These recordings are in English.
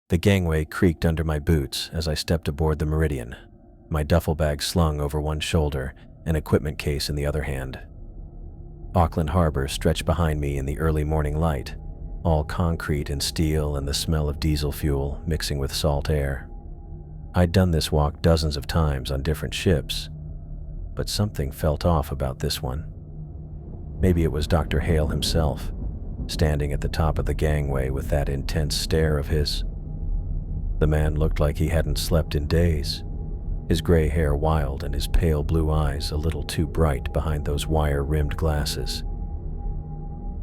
The gangway creaked under my boots as I stepped aboard the Meridian, my duffel bag slung over one shoulder, an equipment case in the other hand. Auckland Harbor stretched behind me in the early morning light, all concrete and steel and the smell of diesel fuel mixing with salt air. I'd done this walk dozens of times on different ships, but something felt off about this one. Maybe it was Dr. Hale himself, standing at the top of the gangway with that intense stare of his. The man looked like he hadn't slept in days, his gray hair wild and his pale blue eyes a little too bright behind those wire-rimmed glasses.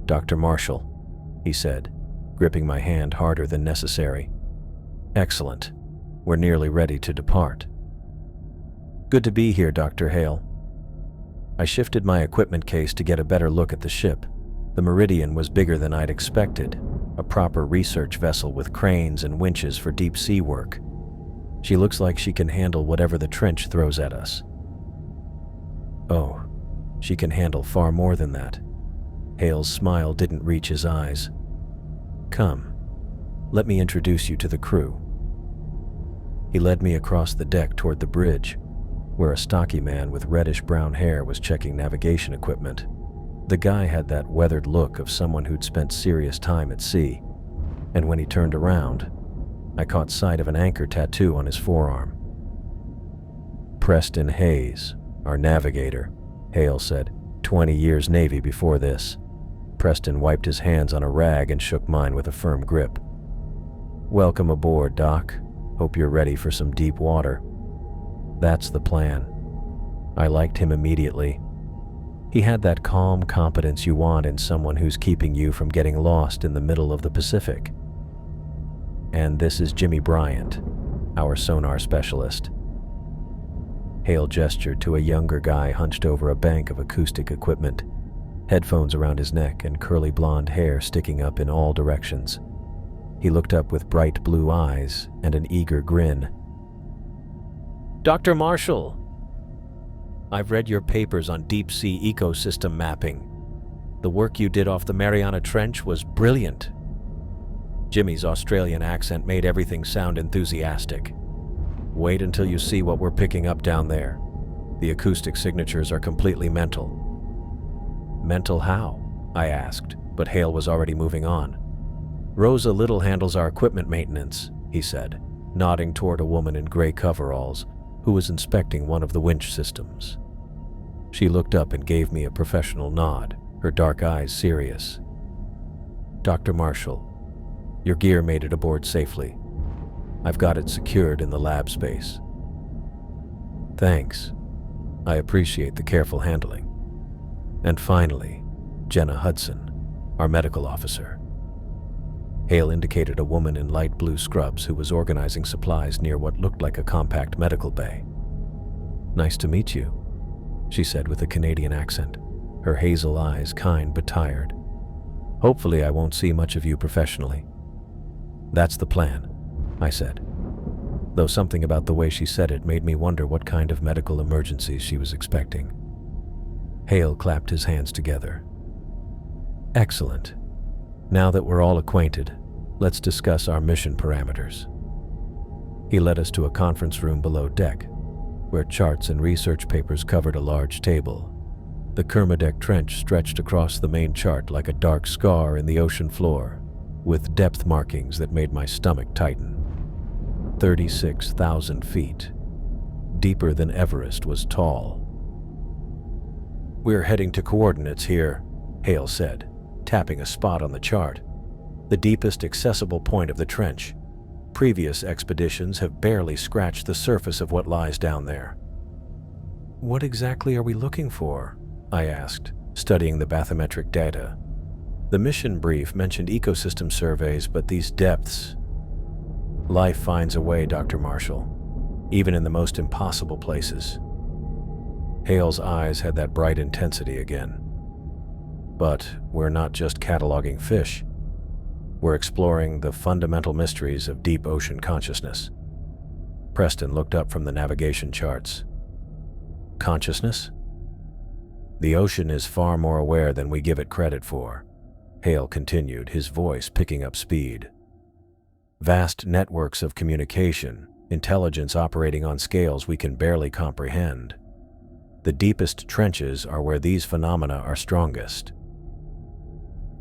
"Dr. Marshall," he said, gripping my hand harder than necessary. "Excellent. We're nearly ready to depart." "Good to be here, Dr. Hale." I shifted my equipment case to get a better look at the ship. The Meridian was bigger than I'd expected, a proper research vessel with cranes and winches for deep sea work. She looks like she can handle whatever the trench throws at us. Oh, she can handle far more than that. Hale's smile didn't reach his eyes. "Come, let me introduce you to the crew." He led me across the deck toward the bridge, where a stocky man with reddish-brown hair was checking navigation equipment. The guy had that weathered look of someone who'd spent serious time at sea, and when he turned around, I caught sight of an anchor tattoo on his forearm. "Preston Hayes, our navigator," Hale said. 20 years Navy before this." Preston wiped his hands on a rag and shook mine with a firm grip. "Welcome aboard, Doc. Hope you're ready for some deep water." "That's the plan." I liked him immediately. He had that calm competence you want in someone who's keeping you from getting lost in the middle of the Pacific. "And this is Jimmy Bryant, our sonar specialist." Hale gestured to a younger guy hunched over a bank of acoustic equipment, headphones around his neck and curly blonde hair sticking up in all directions. He looked up with bright blue eyes and an eager grin. "Dr. Marshall, I've read your papers on deep-sea ecosystem mapping. The work you did off the Mariana Trench was brilliant." Jimmy's Australian accent made everything sound enthusiastic. "Wait until you see what we're picking up down there. The acoustic signatures are completely mental." "Mental how?" I asked, but Hale was already moving on. "Rosa Little handles our equipment maintenance," he said, nodding toward a woman in gray coveralls who was inspecting one of the winch systems. She looked up and gave me a professional nod, her dark eyes serious. "Dr. Marshall, your gear made it aboard safely. I've got it secured in the lab space." "Thanks. I appreciate the careful handling." "And finally, Jenna Hudson, our medical officer." Hale indicated a woman in light blue scrubs who was organizing supplies near what looked like a compact medical bay. "Nice to meet you," she said with a Canadian accent, her hazel eyes kind but tired. "Hopefully I won't see much of you professionally." "That's the plan," I said, though something about the way she said it made me wonder what kind of medical emergencies she was expecting. Hale clapped his hands together. "Excellent. Now that we're all acquainted, let's discuss our mission parameters." He led us to a conference room below deck, where charts and research papers covered a large table. The Kermadec Trench stretched across the main chart like a dark scar in the ocean floor, with depth markings that made my stomach tighten. 36,000 feet. Deeper than Everest was tall. "We're heading to coordinates here," Hale said, tapping a spot on the chart. "The deepest accessible point of the trench. Previous expeditions have barely scratched the surface of what lies down there." "What exactly are we looking for?" I asked, studying the bathymetric data. The mission brief mentioned ecosystem surveys, but these depths... "Life finds a way, Dr. Marshall, even in the most impossible places." Hale's eyes had that bright intensity again. "But we're not just cataloging fish. We're exploring the fundamental mysteries of deep ocean consciousness." Preston looked up from the navigation charts. "Consciousness? The ocean is far more aware than we give it credit for," Hale continued, his voice picking up speed. Vast networks of communication, intelligence operating on scales we can barely comprehend. The deepest trenches are where these phenomena are strongest.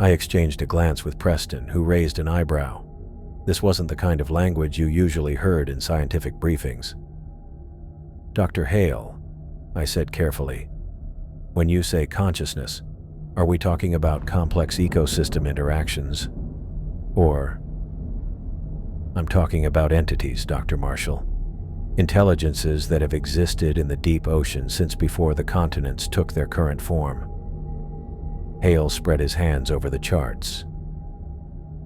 I exchanged a glance with Preston, who raised an eyebrow. This wasn't the kind of language you usually heard in scientific briefings. "Dr. Hale," I said carefully, "when you say consciousness, are we talking about complex ecosystem interactions? Or..." "I'm talking about entities, Dr. Marshall. Intelligences that have existed in the deep ocean since before the continents took their current form." Hale spread his hands over the charts.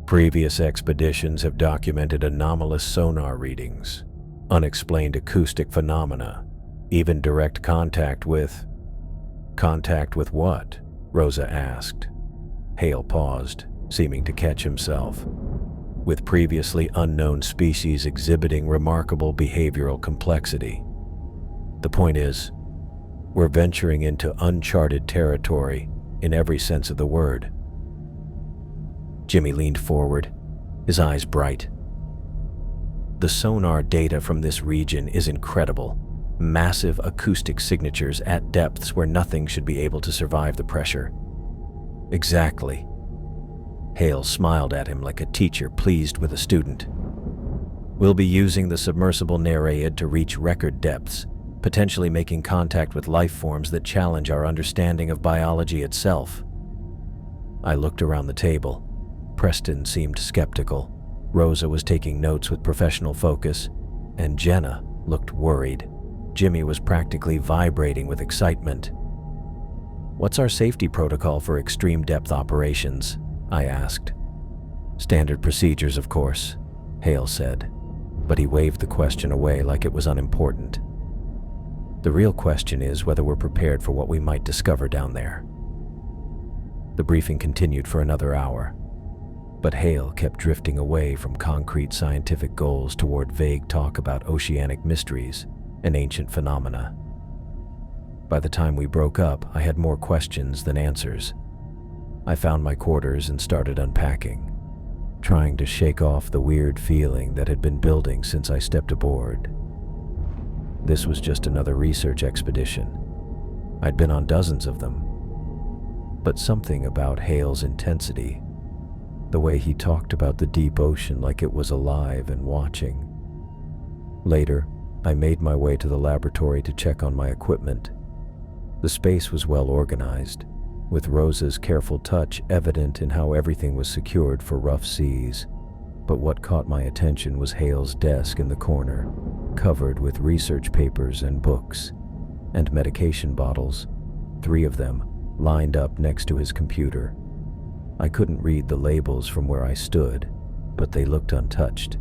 "Previous expeditions have documented anomalous sonar readings, unexplained acoustic phenomena, even direct contact with..." "Contact with what?" Rosa asked. Hale paused, seeming to catch himself. "With previously unknown species exhibiting remarkable behavioral complexity. The point is, we're venturing into uncharted territory in every sense of the word." Jimmy leaned forward, his eyes bright. "The sonar data from this region is incredible. Massive acoustic signatures at depths where nothing should be able to survive the pressure." "Exactly." Hale smiled at him like a teacher pleased with a student. "We'll be using the submersible Nereid to reach record depths, potentially making contact with life forms that challenge our understanding of biology itself." I looked around the table. Preston seemed skeptical. Rosa was taking notes with professional focus, and Jenna looked worried. Jimmy was practically vibrating with excitement. "What's our safety protocol for extreme depth operations?" I asked. "Standard procedures, of course," Hale said, but he waved the question away like it was unimportant. "The real question is whether we're prepared for what we might discover down there." The briefing continued for another hour, but Hale kept drifting away from concrete scientific goals toward vague talk about oceanic mysteries and ancient phenomena. By the time we broke up, I had more questions than answers. I found my quarters and started unpacking, trying to shake off the weird feeling that had been building since I stepped aboard. This was just another research expedition. I'd been on dozens of them. But something about Hale's intensity, the way he talked about the deep ocean like it was alive and watching. Later, I made my way to the laboratory to check on my equipment. The space was well organized, with Rosa's careful touch evident in how everything was secured for rough seas. But what caught my attention was Hale's desk in the corner, covered with research papers and books, and medication bottles, 3 of them lined up next to his computer. I couldn't read the labels from where I stood, but they looked untouched.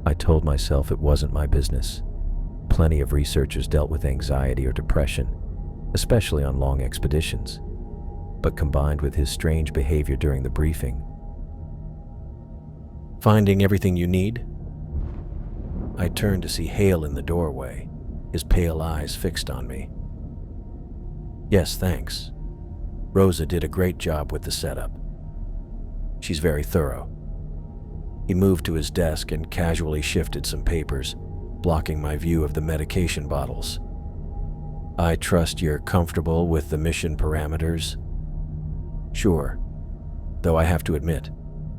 I told myself it wasn't my business. Plenty of researchers dealt with anxiety or depression, especially on long expeditions. But combined with his strange behavior during the briefing. "Finding everything you need?" I turned to see Hale in the doorway, his pale eyes fixed on me. "Yes, thanks. Rosa did a great job with the setup. She's very thorough." He moved to his desk and casually shifted some papers, blocking my view of the medication bottles. "I trust you're comfortable with the mission parameters?" "Sure. Though I have to admit,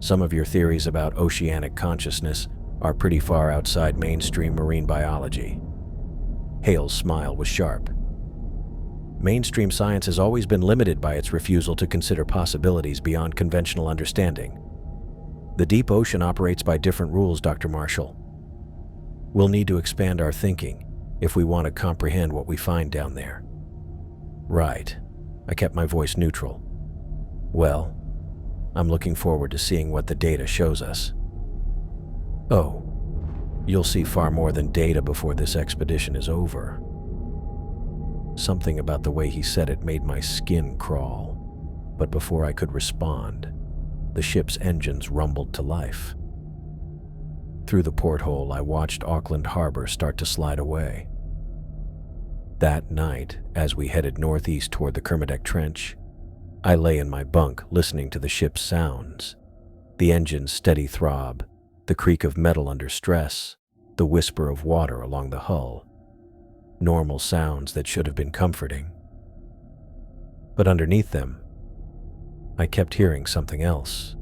some of your theories about oceanic consciousness are pretty far outside mainstream marine biology." Hale's smile was sharp. "Mainstream science has always been limited by its refusal to consider possibilities beyond conventional understanding. The deep ocean operates by different rules, Dr. Marshall. We'll need to expand our thinking if we want to comprehend what we find down there." "Right." I kept my voice neutral. "Well, I'm looking forward to seeing what the data shows us." "Oh, you'll see far more than data before this expedition is over." Something about the way he said it made my skin crawl, but before I could respond, the ship's engines rumbled to life. Through the porthole, I watched Auckland Harbor start to slide away. That night, as we headed northeast toward the Kermadec Trench, I lay in my bunk listening to the ship's sounds, the engine's steady throb, The creak of metal under stress, the whisper of water along the hull. Normal sounds that should have been comforting. But underneath them, I kept hearing something else.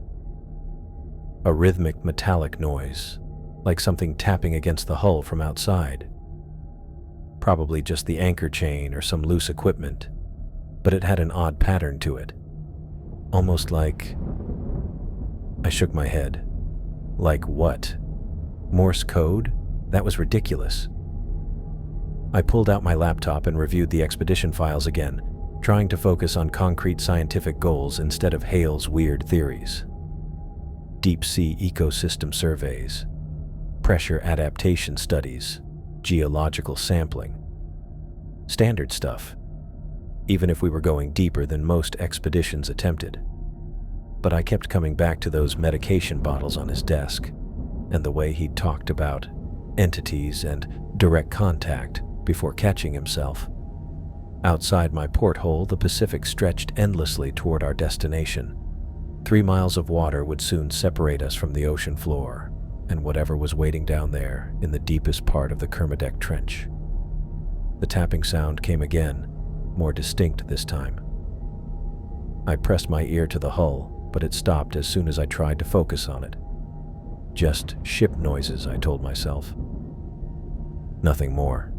A rhythmic metallic noise, like something tapping against the hull from outside. Probably just the anchor chain or some loose equipment, but it had an odd pattern to it. Almost like... I shook my head. Like what? Morse code? That was ridiculous. I pulled out my laptop and reviewed the expedition files again, trying to focus on concrete scientific goals instead of Hale's weird theories. Deep sea ecosystem surveys, pressure adaptation studies, geological sampling. Standard stuff, even if we were going deeper than most expeditions attempted. But I kept coming back to those medication bottles on his desk, and the way he talked about entities and direct contact before catching himself. Outside my porthole, the Pacific stretched endlessly toward our destination. 3 miles of water would soon separate us from the ocean floor and whatever was waiting down there in the deepest part of the Kermadec Trench. The tapping sound came again, more distinct this time. I pressed my ear to the hull, but it stopped as soon as I tried to focus on it. Just ship noises, I told myself. Nothing more.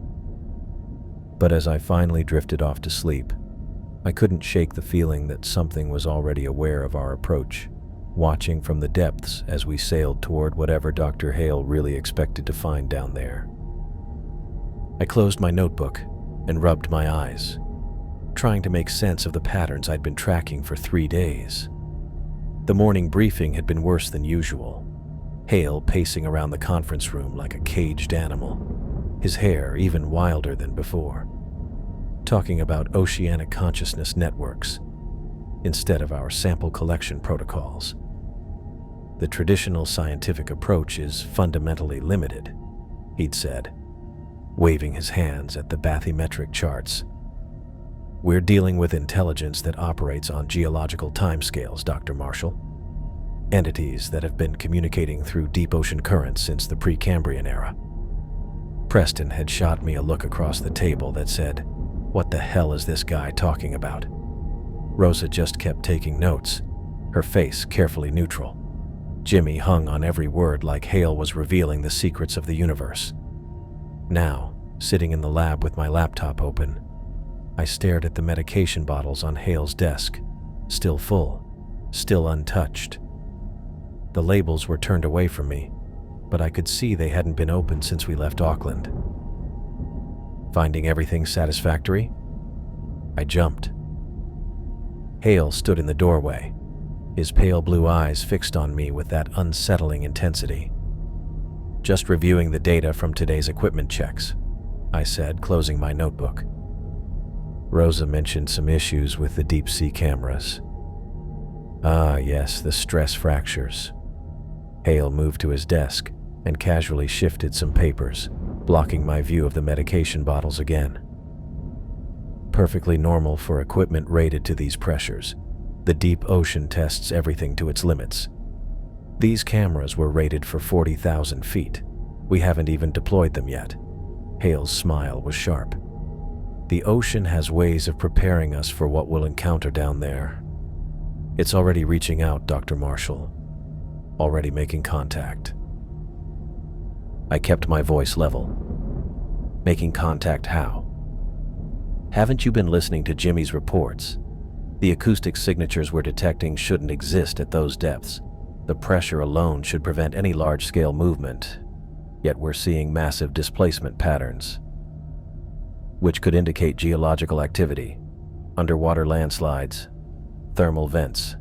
But as I finally drifted off to sleep, I couldn't shake the feeling that something was already aware of our approach, watching from the depths as we sailed toward whatever Dr. Hale really expected to find down there. I closed my notebook and rubbed my eyes, trying to make sense of the patterns I'd been tracking for 3 days. The morning briefing had been worse than usual. Hale pacing around the conference room like a caged animal, his hair even wilder than before, talking about oceanic consciousness networks instead of our sample collection protocols. The traditional scientific approach is fundamentally limited, he'd said, waving his hands at the bathymetric charts. We're dealing with intelligence that operates on geological timescales, Dr. Marshall. Entities that have been communicating through deep ocean currents since the Precambrian era. Preston had shot me a look across the table that said, "What the hell is this guy talking about?" Rosa just kept taking notes, her face carefully neutral. Jimmy hung on every word like Hale was revealing the secrets of the universe. Now, sitting in the lab with my laptop open, I stared at the medication bottles on Hale's desk, still full, still untouched. The labels were turned away from me, but I could see they hadn't been opened since we left Auckland. Finding everything satisfactory? I jumped. Hale stood in the doorway, his pale blue eyes fixed on me with that unsettling intensity. Just reviewing the data from today's equipment checks, I said, closing my notebook. Rosa mentioned some issues with the deep sea cameras. Ah, yes, the stress fractures. Hale moved to his desk and casually shifted some papers, blocking my view of the medication bottles again. Perfectly normal for equipment rated to these pressures. The deep ocean tests everything to its limits. These cameras were rated for 40,000 feet. We haven't even deployed them yet. Hale's smile was sharp. The ocean has ways of preparing us for what we'll encounter down there. It's already reaching out, Dr. Marshall. Already making contact. I kept my voice level. Making contact how? Haven't you been listening to Jimmy's reports? The acoustic signatures we're detecting shouldn't exist at those depths. The pressure alone should prevent any large-scale movement, yet we're seeing massive displacement patterns, which could indicate geological activity, underwater landslides, thermal vents,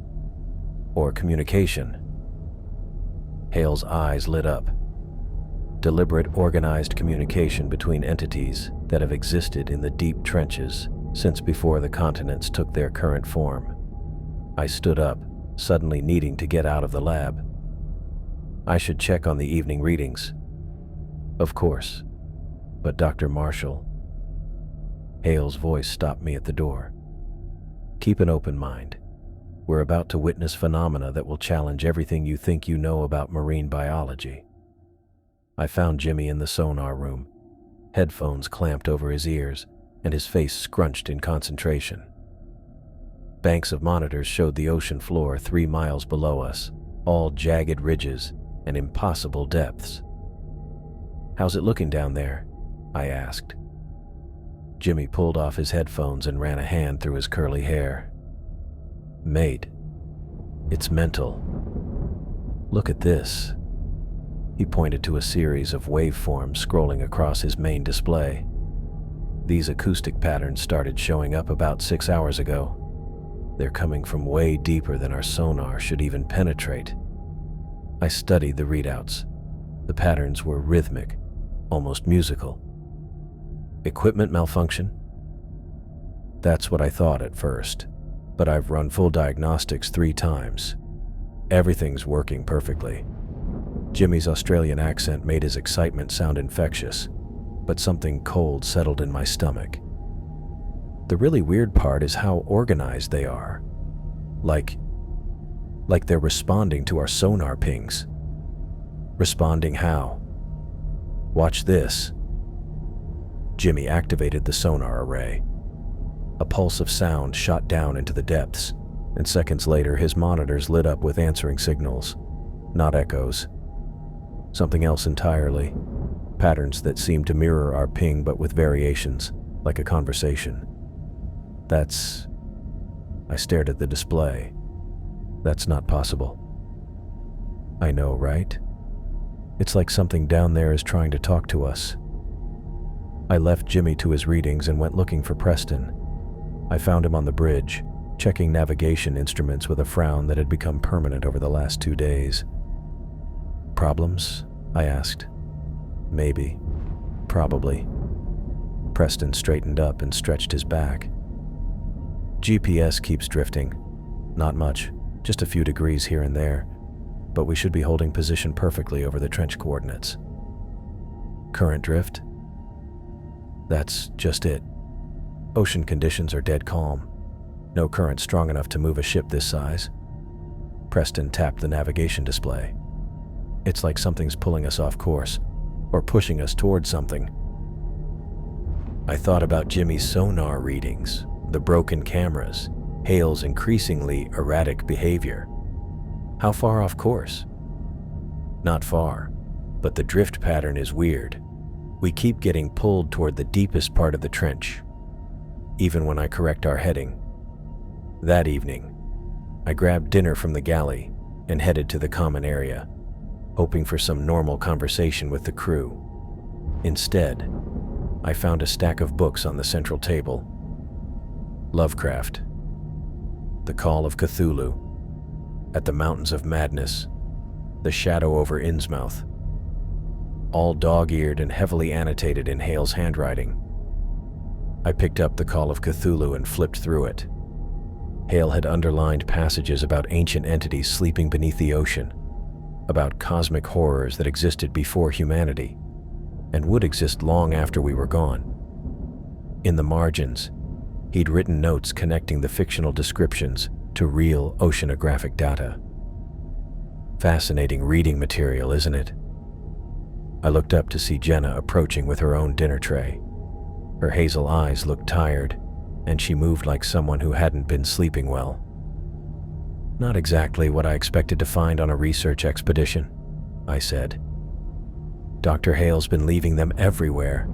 or communication. Hale's eyes lit up. Deliberate, organized communication between entities that have existed in the deep trenches since before the continents took their current form. I stood up, suddenly needing to get out of the lab. I should check on the evening readings. Of course. But Dr. Marshall... Hale's voice stopped me at the door. Keep an open mind. We're about to witness phenomena that will challenge everything you think you know about marine biology. I found Jimmy in the sonar room, headphones clamped over his ears and his face scrunched in concentration. Banks of monitors showed the ocean floor 3 miles below us, all jagged ridges and impossible depths. "How's it looking down there?" I asked. Jimmy pulled off his headphones and ran a hand through his curly hair. "Mate, it's mental. Look at this." He pointed to a series of waveforms scrolling across his main display. These acoustic patterns started showing up about 6 hours ago. They're coming from way deeper than our sonar should even penetrate. I studied the readouts. The patterns were rhythmic, almost musical. Equipment malfunction? That's what I thought at first, but I've run full diagnostics 3 times. Everything's working perfectly. Jimmy's Australian accent made his excitement sound infectious, but something cold settled in my stomach. The really weird part is how organized they are. Like they're responding to our sonar pings. Responding how? Watch this. Jimmy activated the sonar array. A pulse of sound shot down into the depths, and seconds later his monitors lit up with answering signals, not echoes. Something else entirely. Patterns that seemed to mirror our ping but with variations, like a conversation. I stared at the display. That's not possible. I know, right? It's like something down there is trying to talk to us. I left Jimmy to his readings and went looking for Preston. I found him on the bridge, checking navigation instruments with a frown that had become permanent over the last 2 days. "Problems?" I asked. "Maybe. Probably." Preston straightened up and stretched his back. "GPS keeps drifting. Not much, just a few degrees here and there, but we should be holding position perfectly over the trench coordinates." "Current drift?" "That's just it. Ocean conditions are dead calm. No current strong enough to move a ship this size." Preston tapped the navigation display. "It's like something's pulling us off course, or pushing us towards something." I thought about Jimmy's sonar readings, the broken cameras, Hale's increasingly erratic behavior. How far off course? Not far, but the drift pattern is weird. We keep getting pulled toward the deepest part of the trench, even when I correct our heading. That evening, I grabbed dinner from the galley and headed to the common area, hoping for some normal conversation with the crew. Instead, I found a stack of books on the central table. Lovecraft, The Call of Cthulhu, At the Mountains of Madness, The Shadow over Innsmouth, all dog-eared and heavily annotated in Hale's handwriting. I picked up The Call of Cthulhu and flipped through it. Hale had underlined passages about ancient entities sleeping beneath the ocean, about cosmic horrors that existed before humanity, and would exist long after we were gone. In the margins, he'd written notes connecting the fictional descriptions to real oceanographic data. Fascinating reading material, isn't it? I looked up to see Jenna approaching with her own dinner tray. Her hazel eyes looked tired, and she moved like someone who hadn't been sleeping well. "Not exactly what I expected to find on a research expedition," I said. "Dr. Hale's been leaving them everywhere.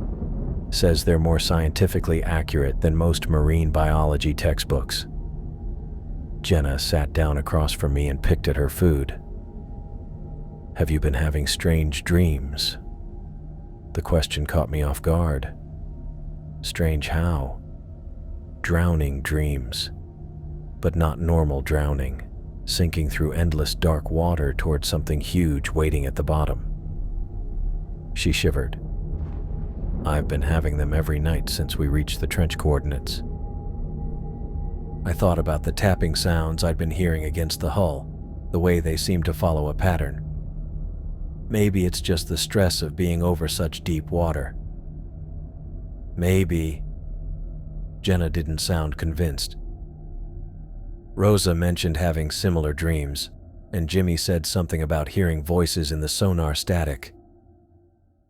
Says they're more scientifically accurate than most marine biology textbooks." Jenna sat down across from me and picked at her food. "Have you been having strange dreams?" The question caught me off guard. Strange how? Drowning dreams, but not normal drowning, sinking through endless dark water towards something huge waiting at the bottom. She shivered. "I've been having them every night since we reached the trench coordinates." I thought about the tapping sounds I'd been hearing against the hull, the way they seemed to follow a pattern. Maybe it's just the stress of being over such deep water. Maybe. Jenna didn't sound convinced. Rosa mentioned having similar dreams, and Jimmy said something about hearing voices in the sonar static.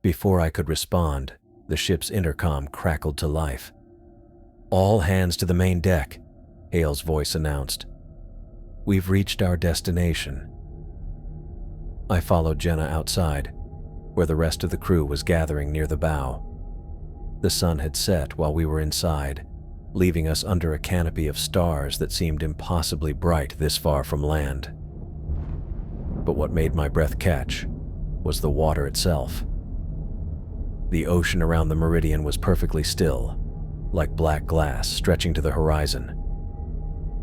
Before I could respond, the ship's intercom crackled to life. "All hands to the main deck," Hale's voice announced. "We've reached our destination." I followed Jenna outside, where the rest of the crew was gathering near the bow. The sun had set while we were inside, leaving us under a canopy of stars that seemed impossibly bright this far from land. But what made my breath catch was the water itself. The ocean around the meridian was perfectly still, like black glass stretching to the horizon.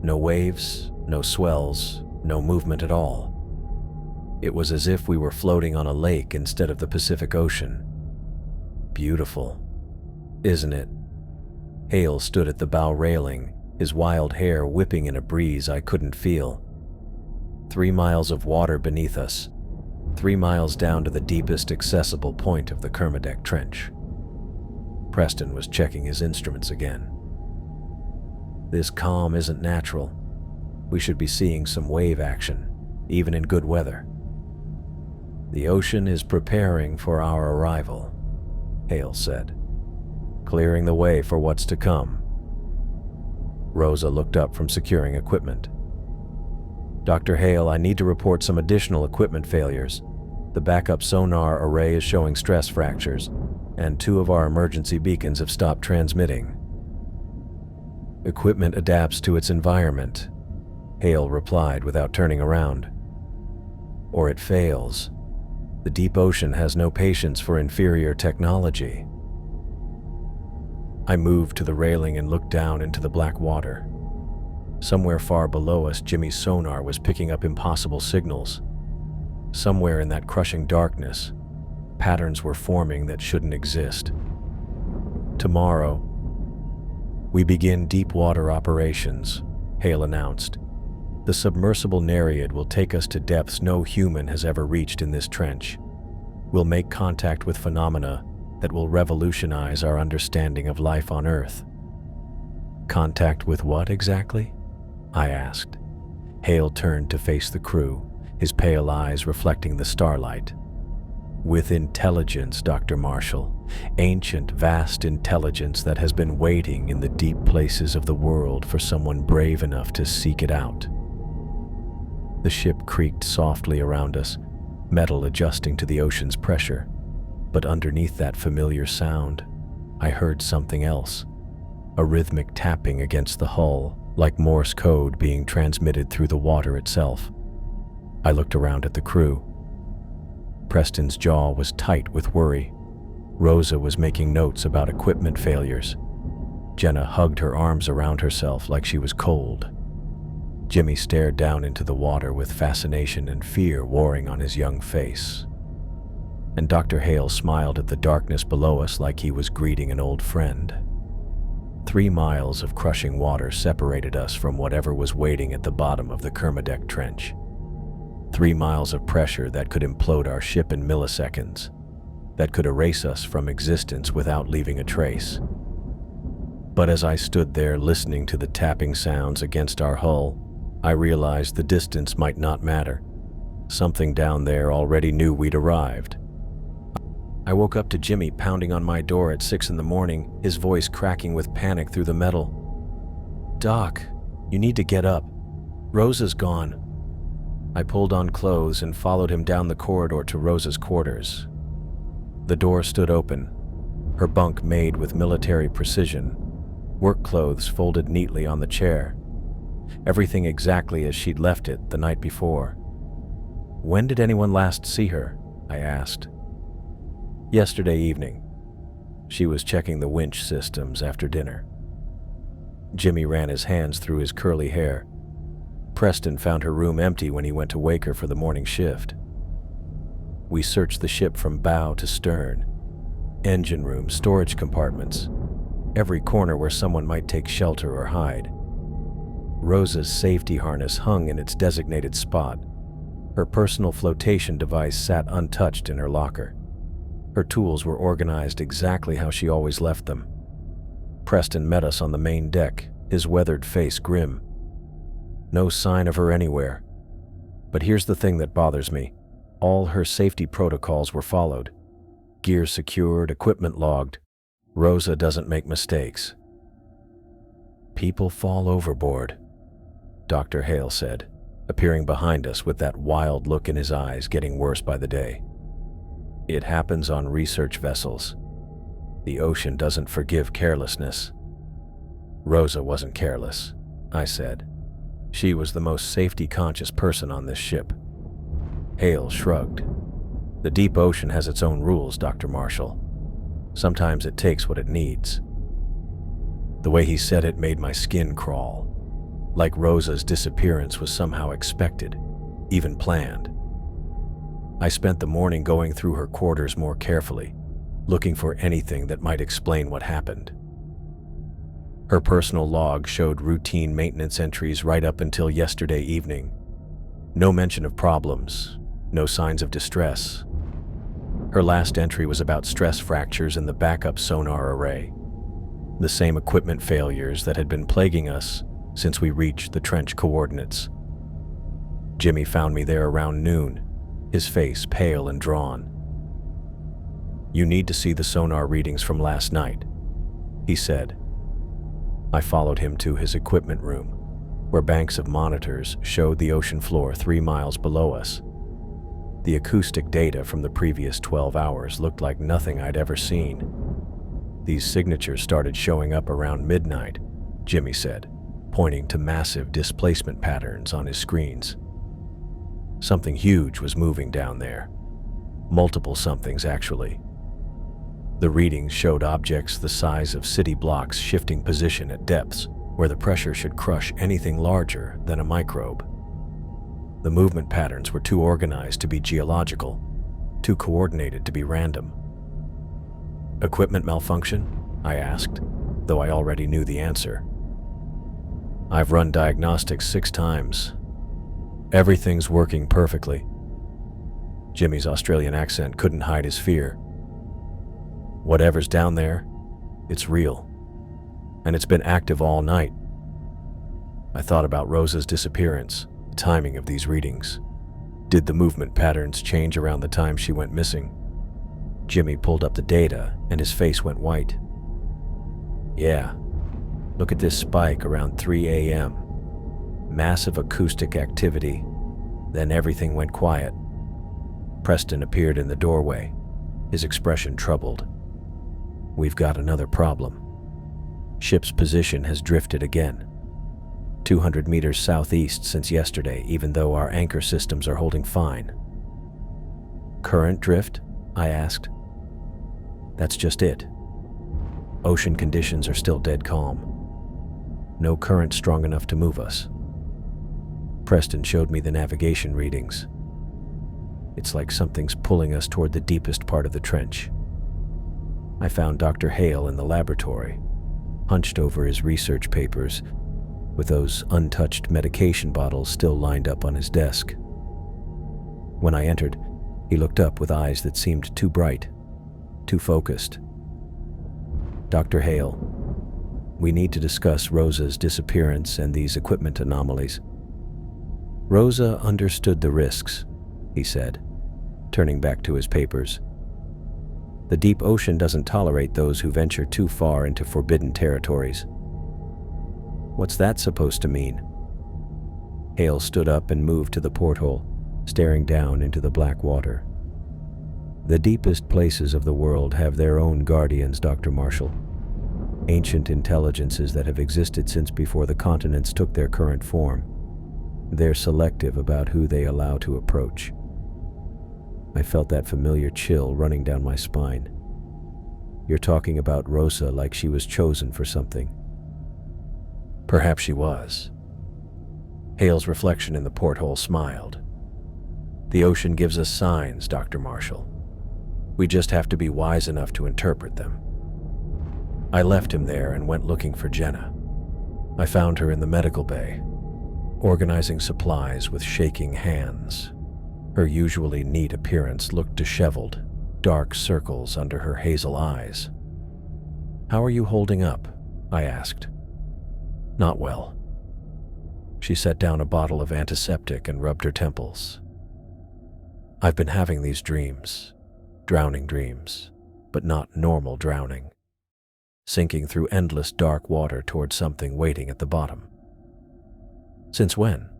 No waves, no swells, no movement at all. It was as if we were floating on a lake instead of the Pacific Ocean. Beautiful, isn't it? Hale stood at the bow railing, his wild hair whipping in a breeze I couldn't feel. 3 miles of water beneath us, 3 miles down to the deepest accessible point of the Kermadec Trench. Preston was checking his instruments again. "This calm isn't natural. We should be seeing some wave action, even in good weather." "The ocean is preparing for our arrival," Hale said, "clearing the way for what's to come." Rosa looked up from securing equipment. "Dr. Hale, I need to report some additional equipment failures. The backup sonar array is showing stress fractures, and 2 of our emergency beacons have stopped transmitting." "Equipment adapts to its environment," Hale replied without turning around. "Or it fails. The deep ocean has no patience for inferior technology." I moved to the railing and looked down into the black water. Somewhere far below us, Jimmy's sonar was picking up impossible signals. Somewhere in that crushing darkness, patterns were forming that shouldn't exist. "Tomorrow, we begin deep water operations," Hale announced. "The submersible Nereid will take us to depths no human has ever reached in this trench. We'll make contact with phenomena that will revolutionize our understanding of life on Earth." "Contact with what exactly?" I asked. Hale turned to face the crew, his pale eyes reflecting the starlight. "With intelligence, Dr. Marshall. Ancient, vast intelligence that has been waiting in the deep places of the world for someone brave enough to seek it out." The ship creaked softly around us, metal adjusting to the ocean's pressure. But underneath that familiar sound, I heard something else. A rhythmic tapping against the hull, like Morse code being transmitted through the water itself. I looked around at the crew. Preston's jaw was tight with worry. Rosa was making notes about equipment failures. Jenna hugged her arms around herself like she was cold. Jimmy stared down into the water with fascination and fear warring on his young face. And Dr. Hale smiled at the darkness below us like he was greeting an old friend. 3 miles of crushing water separated us from whatever was waiting at the bottom of the Kermadec Trench. 3 miles of pressure that could implode our ship in milliseconds, that could erase us from existence without leaving a trace. But as I stood there listening to the tapping sounds against our hull, I realized the distance might not matter. Something down there already knew we'd arrived. I woke up to Jimmy pounding on my door at 6 in the morning, his voice cracking with panic through the metal. "Doc, you need to get up. Rosa's gone." I pulled on clothes and followed him down the corridor to Rosa's quarters. The door stood open, her bunk made with military precision, work clothes folded neatly on the chair. Everything exactly as she'd left it the night before. "When did anyone last see her?" I asked. "Yesterday evening. She was checking the winch systems after dinner." Jimmy ran his hands through his curly hair. Preston found her room empty when he went to wake her for the morning shift. We searched the ship from bow to stern. Engine room, storage compartments, every corner where someone might take shelter or hide. Rosa's safety harness hung in its designated spot. Her personal flotation device sat untouched in her locker. Her tools were organized exactly how she always left them. Preston met us on the main deck, his weathered face grim. No sign of her anywhere. But here's the thing that bothers me. All her safety protocols were followed. Gear secured, equipment logged. Rosa doesn't make mistakes. People fall overboard, Dr. Hale said, appearing behind us with that wild look in his eyes getting worse by the day. It happens on research vessels. The ocean doesn't forgive carelessness. Rosa wasn't careless, I said. She was the most safety-conscious person on this ship. Hale shrugged. The deep ocean has its own rules, Dr. Marshall. Sometimes it takes what it needs. The way he said it made my skin crawl, like Rosa's disappearance was somehow expected, even planned. I spent the morning going through her quarters more carefully, looking for anything that might explain what happened. Her personal log showed routine maintenance entries right up until yesterday evening. No mention of problems, no signs of distress. Her last entry was about stress fractures in the backup sonar array, the same equipment failures that had been plaguing us since we reached the trench coordinates. Jimmy found me there around noon, his face pale and drawn. "You need to see the sonar readings from last night," he said. I followed him to his equipment room, where banks of monitors showed the ocean floor 3 miles below us. The acoustic data from the previous 12 hours looked like nothing I'd ever seen. These signatures started showing up around midnight, Jimmy said, pointing to massive displacement patterns on his screens. Something huge was moving down there. Multiple somethings, actually. The readings showed objects the size of city blocks shifting position at depths where the pressure should crush anything larger than a microbe. The movement patterns were too organized to be geological, too coordinated to be random. "Equipment malfunction?" I asked, though I already knew the answer. "I've run diagnostics 6 times. Everything's working perfectly." Jimmy's Australian accent couldn't hide his fear. "Whatever's down there, it's real. And it's been active all night." I thought about Rosa's disappearance, the timing of these readings. Did the movement patterns change around the time she went missing? Jimmy pulled up the data and his face went white. "Yeah, look at this spike around 3 a.m. Massive acoustic activity, then everything went quiet." Preston appeared in the doorway, his expression troubled. "We've got another problem. Ship's position has drifted again. 200 meters southeast since yesterday, even though our anchor systems are holding fine." "Current drift?" I asked. "That's just it. Ocean conditions are still dead calm. No current strong enough to move us." Preston showed me the navigation readings. "It's like something's pulling us toward the deepest part of the trench." I found Dr. Hale in the laboratory, hunched over his research papers, with those untouched medication bottles still lined up on his desk. When I entered, he looked up with eyes that seemed too bright, too focused. "Dr. Hale, we need to discuss Rosa's disappearance and these equipment anomalies." "Rosa understood the risks," he said, turning back to his papers. "The deep ocean doesn't tolerate those who venture too far into forbidden territories." "What's that supposed to mean?" Hale stood up and moved to the porthole, staring down into the black water. "The deepest places of the world have their own guardians, Dr. Marshall. Ancient intelligences that have existed since before the continents took their current form. They're selective about who they allow to approach." I felt that familiar chill running down my spine. "You're talking about Rosa like she was chosen for something." "Perhaps she was." Hale's reflection in the porthole smiled. "The ocean gives us signs, Dr. Marshall. We just have to be wise enough to interpret them." I left him there and went looking for Jenna. I found her in the medical bay, organizing supplies with shaking hands. Her usually neat appearance looked disheveled, dark circles under her hazel eyes. "How are you holding up?" I asked. "Not well." She set down a bottle of antiseptic and rubbed her temples. I've been having these dreams, drowning dreams, but not normal drowning, sinking through endless dark water towards something waiting at the bottom. Since when?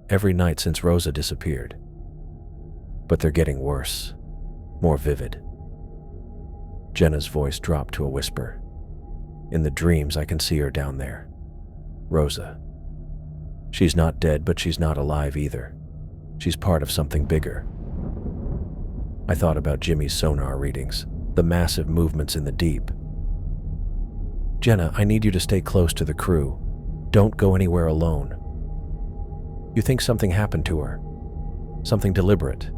Every night since Rosa disappeared. But they're getting worse, more vivid. Jenna's voice dropped to a whisper. In the dreams, I can see her down there. Rosa. She's not dead, but she's not alive either. She's part of something bigger. I thought about Jimmy's sonar readings, the massive movements in the deep. Jenna, I need you to stay close to the crew. Don't go anywhere alone. You think something happened to her? Something deliberate?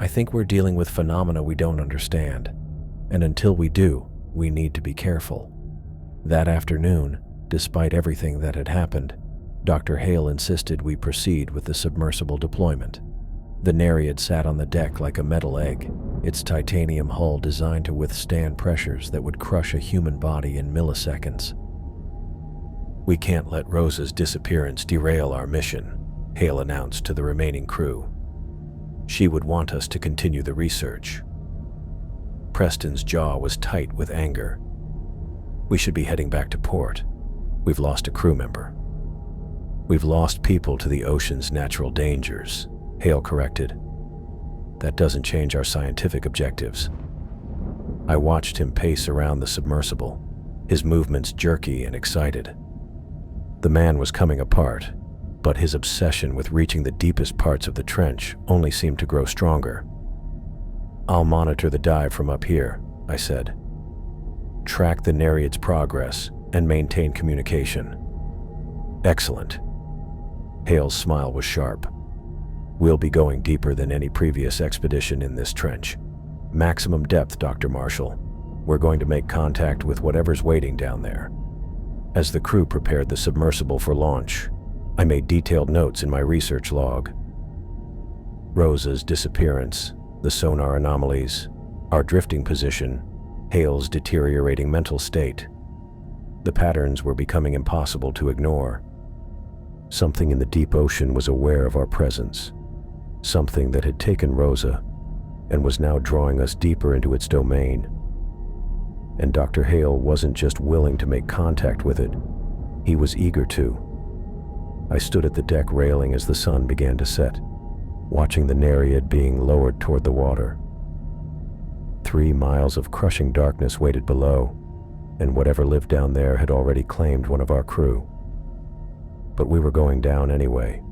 I think we're dealing with phenomena we don't understand, and until we do, we need to be careful. That afternoon, despite everything that had happened, Dr. Hale insisted we proceed with the submersible deployment. The Nereid sat on the deck like a metal egg, its titanium hull designed to withstand pressures that would crush a human body in milliseconds. We can't let Rosa's disappearance derail our mission, Hale announced to the remaining crew. She would want us to continue the research. Preston's jaw was tight with anger. We should be heading back to port. We've lost a crew member. We've lost people to the ocean's natural dangers, Hale corrected. That doesn't change our scientific objectives. I watched him pace around the submersible, his movements jerky and excited. The man was coming apart, but his obsession with reaching the deepest parts of the trench only seemed to grow stronger. I'll monitor the dive from up here, I said. Track the Nereid's progress and maintain communication. Excellent. Hale's smile was sharp. We'll be going deeper than any previous expedition in this trench. Maximum depth, Dr. Marshall. We're going to make contact with whatever's waiting down there. As the crew prepared the submersible for launch, I made detailed notes in my research log. Rosa's disappearance, the sonar anomalies, our drifting position, Hale's deteriorating mental state. The patterns were becoming impossible to ignore. Something in the deep ocean was aware of our presence, something that had taken Rosa and was now drawing us deeper into its domain. And Dr. Hale wasn't just willing to make contact with it, he was eager to. I stood at the deck railing as the sun began to set, watching the Nereid being lowered toward the water. 3 miles of crushing darkness waited below, and whatever lived down there had already claimed one of our crew. But we were going down anyway.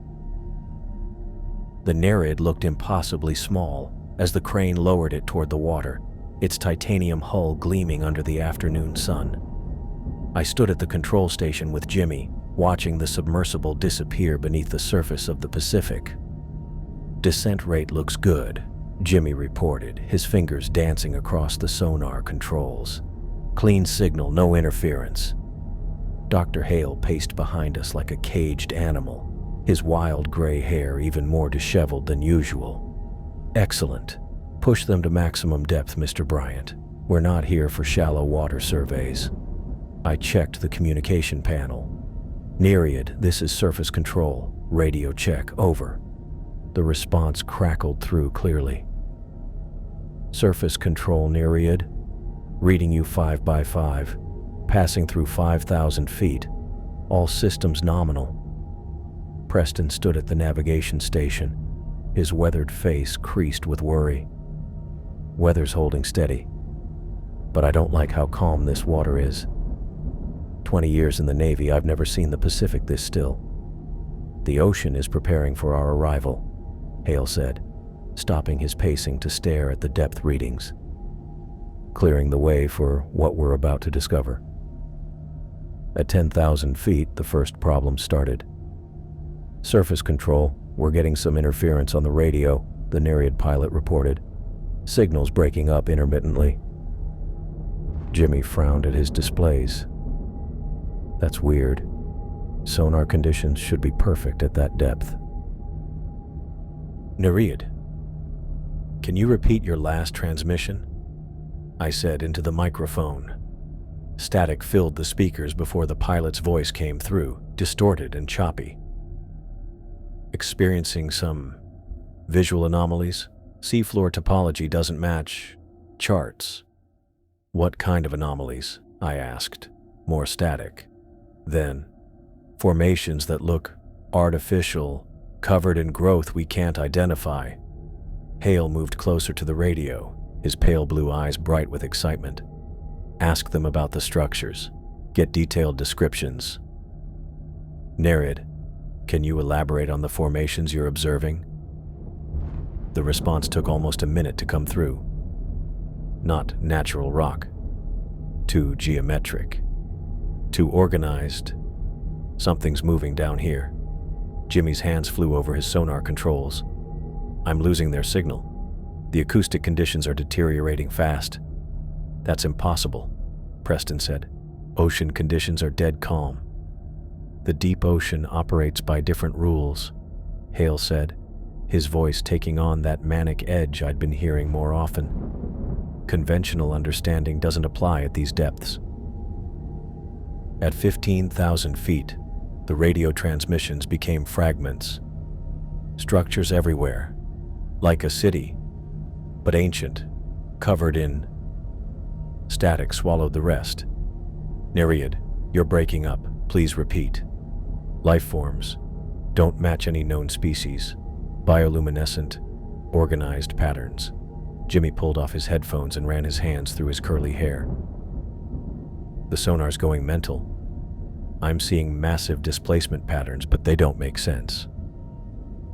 The Nereid looked impossibly small as the crane lowered it toward the water, its titanium hull gleaming under the afternoon sun. I stood at the control station with Jimmy, watching the submersible disappear beneath the surface of the Pacific. Descent rate looks good, Jimmy reported, his fingers dancing across the sonar controls. Clean signal, no interference. Dr. Hale paced behind us like a caged animal, his wild gray hair even more disheveled than usual. Excellent. Push them to maximum depth, Mr. Bryant. We're not here for shallow water surveys. I checked the communication panel. Nereid, this is surface control. Radio check, over. The response crackled through clearly. Surface control, Nereid. Reading you 5 by 5. Passing through 5,000 feet. All systems nominal. Preston stood at the navigation station, his weathered face creased with worry. Weather's holding steady, but I don't like how calm this water is. 20 years in the Navy, I've never seen the Pacific this still. The ocean is preparing for our arrival, Hale said, stopping his pacing to stare at the depth readings, clearing the way for what we're about to discover. At 10,000 feet, the first problem started. Surface control, we're getting some interference on the radio, the Nereid pilot reported. Signals breaking up intermittently. Jimmy frowned at his displays. That's weird. Sonar conditions should be perfect at that depth. Nereid, can you repeat your last transmission? I said into the microphone. Static filled the speakers before the pilot's voice came through, distorted and choppy. Experiencing some visual anomalies? Seafloor topology doesn't match charts. What kind of anomalies? I asked. More static. Then, formations that look artificial, covered in growth we can't identify. Hale moved closer to the radio, his pale blue eyes bright with excitement. Ask them about the structures. Get detailed descriptions. Nerid, can you elaborate on the formations you're observing? The response took almost a minute to come through. Not natural rock. Too geometric. Too organized. Something's moving down here. Jimmy's hands flew over his sonar controls. I'm losing their signal. The acoustic conditions are deteriorating fast. That's impossible, Preston said. Ocean conditions are dead calm. The deep ocean operates by different rules, Hale said, his voice taking on that manic edge I'd been hearing more often. Conventional understanding doesn't apply at these depths. At 15,000 feet, the radio transmissions became fragments. Structures everywhere, like a city, but ancient, covered in static swallowed the rest. Nereid, you're breaking up. Please repeat. Life forms don't match any known species. Bioluminescent, organized patterns. Jimmy pulled off his headphones and ran his hands through his curly hair. The sonar's going mental. I'm seeing massive displacement patterns, but they don't make sense.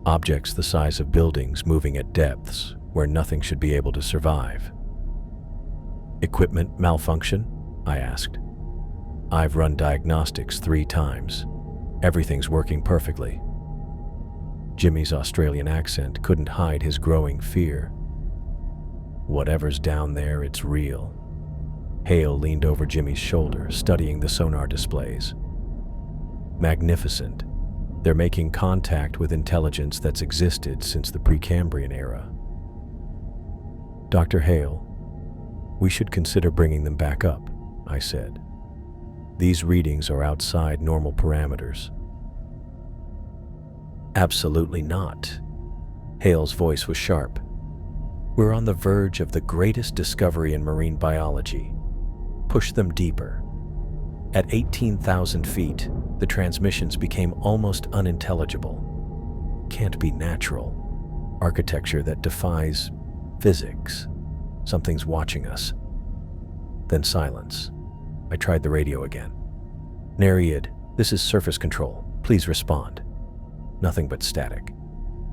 Objects the size of buildings moving at depths where nothing should be able to survive. Equipment malfunction? I asked. I've run diagnostics 3 times. Everything's working perfectly. Jimmy's Australian accent couldn't hide his growing fear. Whatever's down there, it's real. Hale leaned over Jimmy's shoulder, studying the sonar displays. Magnificent. They're making contact with intelligence that's existed since the Precambrian era. Dr. Hale, we should consider bringing them back up, I said. These readings are outside normal parameters. Absolutely not. Hale's voice was sharp. We're on the verge of the greatest discovery in marine biology. Push them deeper. At 18,000 feet, the transmissions became almost unintelligible. Can't be natural. Architecture that defies physics. Something's watching us. Then silence. I tried the radio again. Nereid, this is surface control. Please respond. Nothing but static.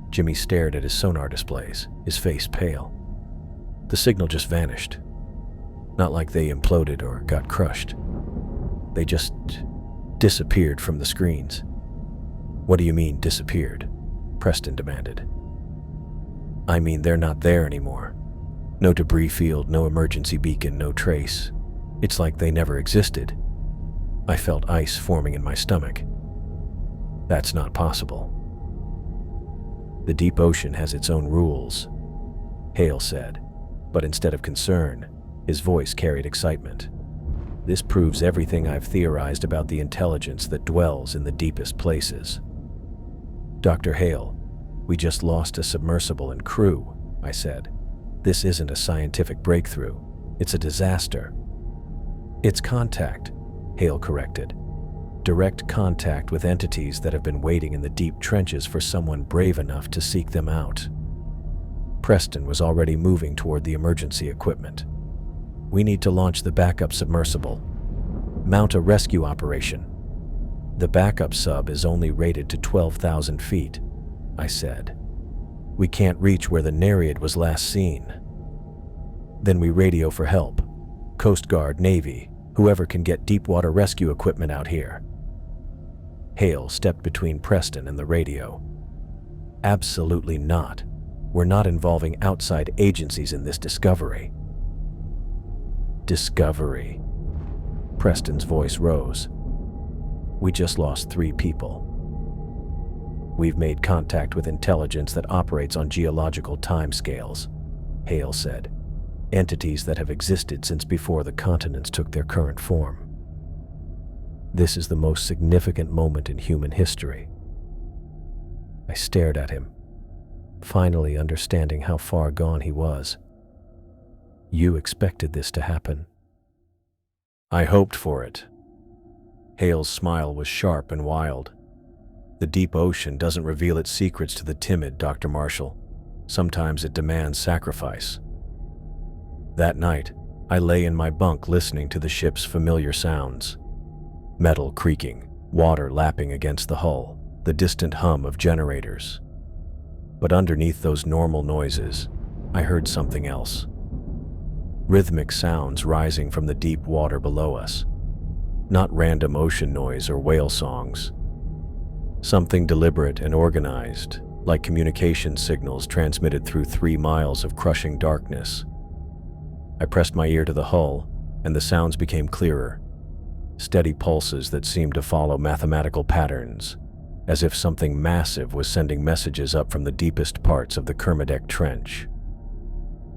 Jimmy stared at his sonar displays, his face pale. The signal just vanished. Not like they imploded or got crushed. They just disappeared from the screens. What do you mean, disappeared? Preston demanded. I mean, they're not there anymore. No debris field, no emergency beacon, no trace. It's like they never existed. I felt ice forming in my stomach. That's not possible. The deep ocean has its own rules, Hale said, but instead of concern, his voice carried excitement. This proves everything I've theorized about the intelligence that dwells in the deepest places. Dr. Hale, we just lost a submersible and crew, I said. This isn't a scientific breakthrough. It's a disaster. It's contact, Hale corrected. Direct contact with entities that have been waiting in the deep trenches for someone brave enough to seek them out. Preston was already moving toward the emergency equipment. We need to launch the backup submersible. Mount a rescue operation. The backup sub is only rated to 12,000 feet, I said. We can't reach where the Nereid was last seen. Then we radio for help. Coast Guard, Navy, whoever can get deep water rescue equipment out here. Hale stepped between Preston and the radio. Absolutely not. We're not involving outside agencies in this discovery. Discovery. Preston's voice rose. We just lost 3 people. We've made contact with intelligence that operates on geological timescales, Hale said. entities that have existed since before the continents took their current form. This is the most significant moment in human history. I stared at him, finally understanding how far gone he was. You expected this to happen. I hoped for it. Hale's smile was sharp and wild. The deep ocean doesn't reveal its secrets to the timid, Dr. Marshall. Sometimes it demands sacrifice. That night, I lay in my bunk listening to the ship's familiar sounds. Metal creaking, water lapping against the hull, the distant hum of generators. But underneath those normal noises, I heard something else. Rhythmic sounds rising from the deep water below us. Not random ocean noise or whale songs. Something deliberate and organized, like communication signals transmitted through 3 miles of crushing darkness. I pressed my ear to the hull, and the sounds became clearer. Steady pulses that seemed to follow mathematical patterns, as if something massive was sending messages up from the deepest parts of the Kermadec Trench.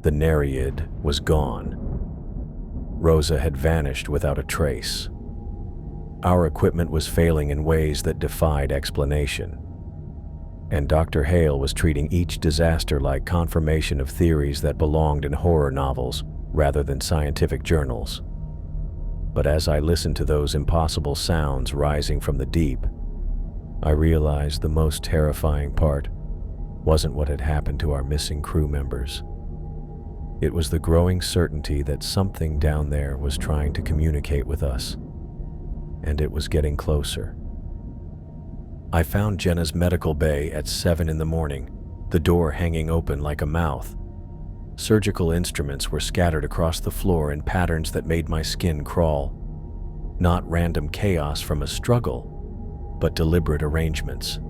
The Nereid was gone. Rosa had vanished without a trace. Our equipment was failing in ways that defied explanation. And Dr. Hale was treating each disaster like confirmation of theories that belonged in horror novels rather than scientific journals. But as I listened to those impossible sounds rising from the deep, I realized the most terrifying part wasn't what had happened to our missing crew members. It was the growing certainty that something down there was trying to communicate with us, and it was getting closer. I found Jenna's medical bay at 7 in the morning, the door hanging open like a mouth. Surgical instruments were scattered across the floor in patterns that made my skin crawl. Not random chaos from a struggle, but deliberate arrangements.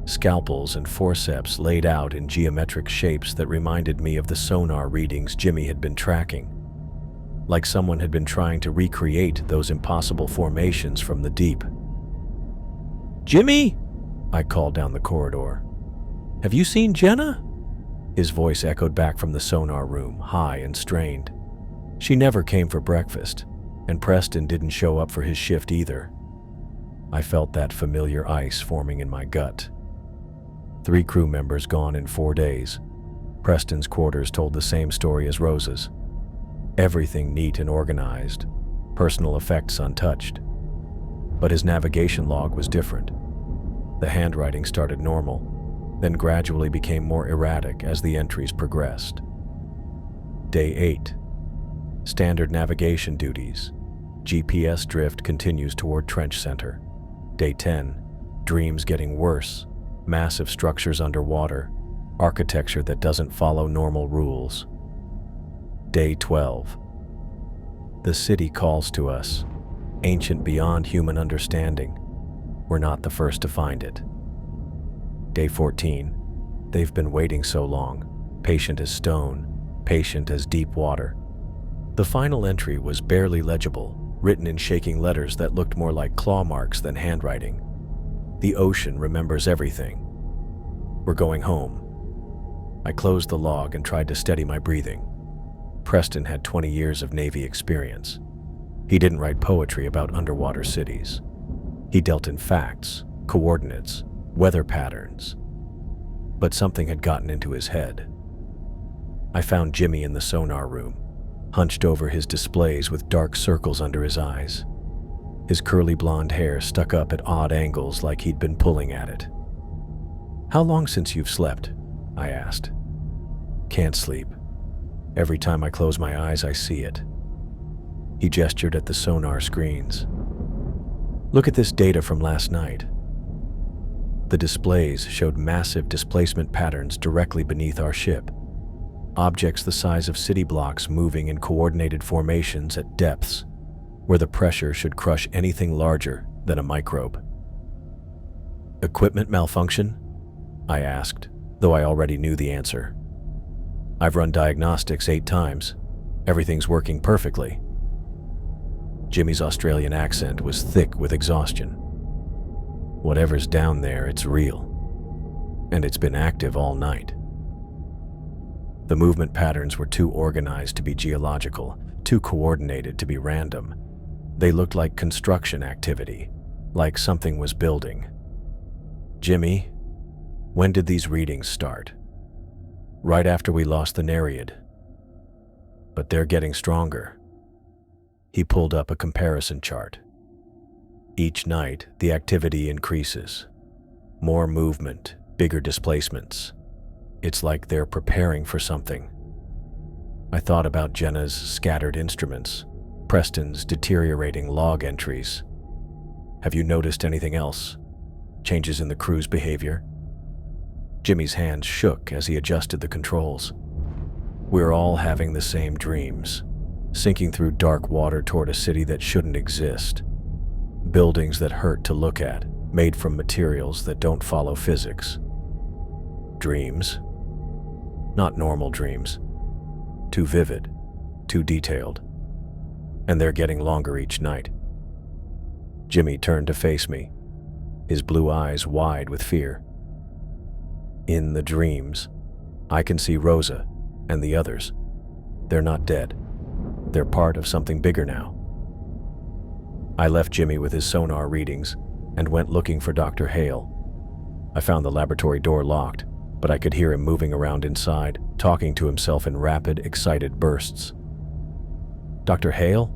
Scalpels and forceps laid out in geometric shapes that reminded me of the sonar readings Jimmy had been tracking. Like someone had been trying to recreate those impossible formations from the deep. "Jimmy!" I called down the corridor. "Have you seen Jenna?" His voice echoed back from the sonar room, high and strained. She never came for breakfast, and Preston didn't show up for his shift either. I felt that familiar ice forming in my gut. 3 crew members gone in 4 days. Preston's quarters told the same story as Rosa's. Everything neat and organized, personal effects untouched. But his navigation log was different. The handwriting started normal, then gradually became more erratic as the entries progressed. Day 8. Standard navigation duties. GPS drift continues toward Trench Center. Day 10. Dreams getting worse. Massive structures underwater. Architecture that doesn't follow normal rules. Day 12. The city calls to us. Ancient beyond human understanding. We're not the first to find it. Day 14. They've been waiting so long. Patient as stone. Patient as deep water. The final entry was barely legible, written in shaking letters that looked more like claw marks than handwriting. The ocean remembers everything. We're going home. I closed the log and tried to steady my breathing. Preston had 20 years of Navy experience. He didn't write poetry about underwater cities. He dealt in facts, coordinates, weather patterns. But something had gotten into his head. I found Jimmy in the sonar room, hunched over his displays with dark circles under his eyes. His curly blonde hair stuck up at odd angles like he'd been pulling at it. "How long since you've slept?" I asked. "Can't sleep. Every time I close my eyes, I see it." He gestured at the sonar screens. "Look at this data from last night." The displays showed massive displacement patterns directly beneath our ship. Objects the size of city blocks moving in coordinated formations at depths where the pressure should crush anything larger than a microbe. "Equipment malfunction?" I asked, though I already knew the answer. "I've run diagnostics 8 times. Everything's working perfectly." Jimmy's Australian accent was thick with exhaustion. "Whatever's down there, it's real. And it's been active all night." The movement patterns were too organized to be geological, too coordinated to be random. They looked like construction activity, like something was building. "Jimmy, when did these readings start?" "Right after we lost the Nereid." "But they're getting stronger." He pulled up a comparison chart. "Each night, the activity increases. More movement, bigger displacements. It's like they're preparing for something." I thought about Jenna's scattered instruments, Preston's deteriorating log entries. "Have you noticed anything else? Changes in the crew's behavior?" Jimmy's hands shook as he adjusted the controls. "We're all having the same dreams, sinking through dark water toward a city that shouldn't exist. Buildings that hurt to look at, made from materials that don't follow physics. Dreams. Not normal dreams. Too vivid, too detailed. And they're getting longer each night." Jimmy turned to face me, his blue eyes wide with fear. "In the dreams, I can see Rosa and the others. They're not dead. They're part of something bigger now." I left Jimmy with his sonar readings and went looking for Dr. Hale. I found the laboratory door locked, but I could hear him moving around inside, talking to himself in rapid, excited bursts. "Dr. Hale?"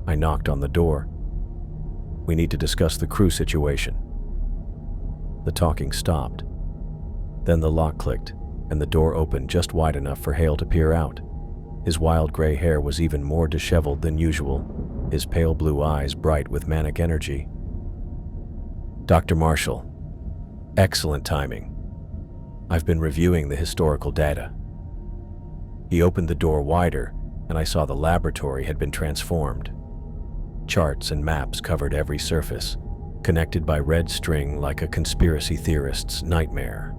I knocked on the door. "We need to discuss the crew situation." The talking stopped. Then the lock clicked, and the door opened just wide enough for Hale to peer out. His wild gray hair was even more disheveled than usual, his pale blue eyes bright with manic energy. "Dr. Marshall, excellent timing. I've been reviewing the historical data." He opened the door wider, and I saw the laboratory had been transformed. Charts and maps covered every surface, connected by red string like a conspiracy theorist's nightmare.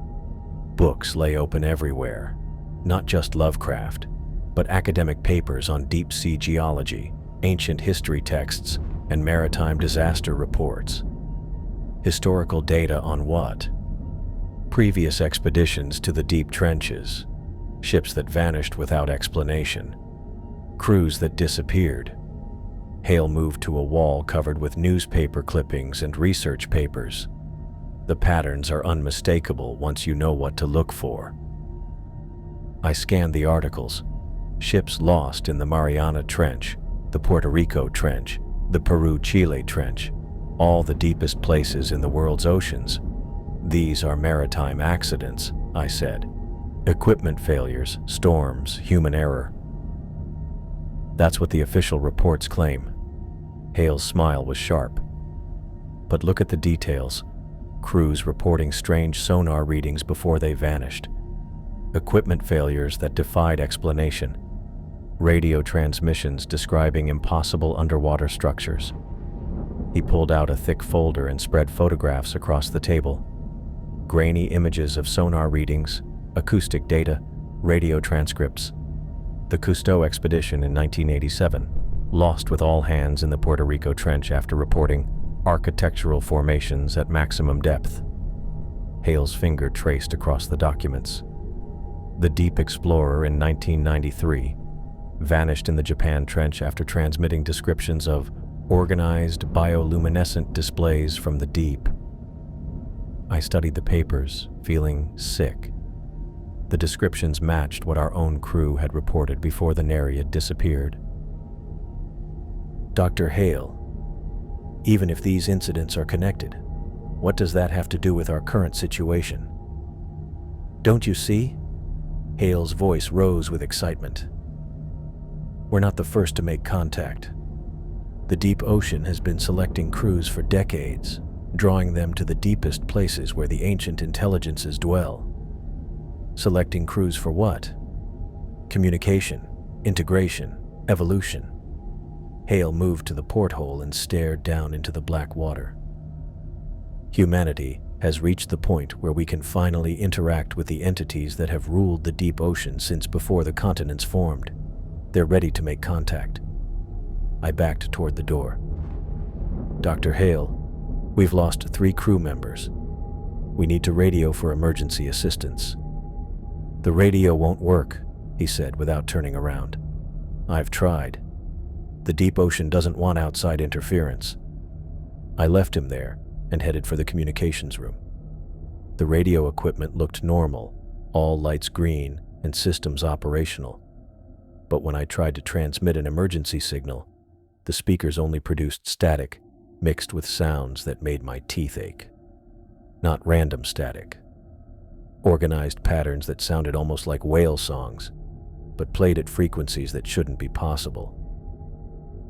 Books lay open everywhere, not just Lovecraft, but academic papers on deep-sea geology, ancient history texts, and maritime disaster reports. Historical data on what? Previous expeditions to the deep trenches, ships that vanished without explanation, crews that disappeared. Hale moved to a wall covered with newspaper clippings and research papers. The patterns are unmistakable once you know what to look for. I scanned the articles. Ships lost in the Mariana Trench, the Puerto Rico Trench, the Peru-Chile Trench, all the deepest places in the world's oceans. "These are maritime accidents," I said. "Equipment failures, storms, human error." "That's what the official reports claim." Hale's smile was sharp. "But look at the details. Crews reporting strange sonar readings before they vanished. Equipment failures that defied explanation. Radio transmissions describing impossible underwater structures." He pulled out a thick folder and spread photographs across the table. Grainy images of sonar readings, acoustic data, radio transcripts. The Cousteau expedition in 1987, lost with all hands in the Puerto Rico Trench after reporting architectural formations at maximum depth. Hale's finger traced across the documents. The Deep Explorer in 1993, vanished in the Japan Trench after transmitting descriptions of organized bioluminescent displays from the deep. I studied the papers, feeling sick. The descriptions matched what our own crew had reported before the Nereid disappeared. "Dr. Hale, even if these incidents are connected, what does that have to do with our current situation?" "Don't you see?" Hale's voice rose with excitement. "We're not the first to make contact. The deep ocean has been selecting crews for decades, drawing them to the deepest places where the ancient intelligences dwell. Selecting crews for what? Communication, integration, evolution." Hale moved to the porthole and stared down into the black water. "Humanity has reached the point where we can finally interact with the entities that have ruled the deep ocean since before the continents formed. They're ready to make contact." I backed toward the door. "Dr. Hale, we've lost 3 crew members. We need to radio for emergency assistance." "The radio won't work," he said without turning around. "I've tried. The deep ocean doesn't want outside interference." I left him there and headed for the communications room. The radio equipment looked normal, all lights green and systems operational. But when I tried to transmit an emergency signal, the speakers only produced static mixed with sounds that made my teeth ache. Not random static. Organized patterns that sounded almost like whale songs, but played at frequencies that shouldn't be possible.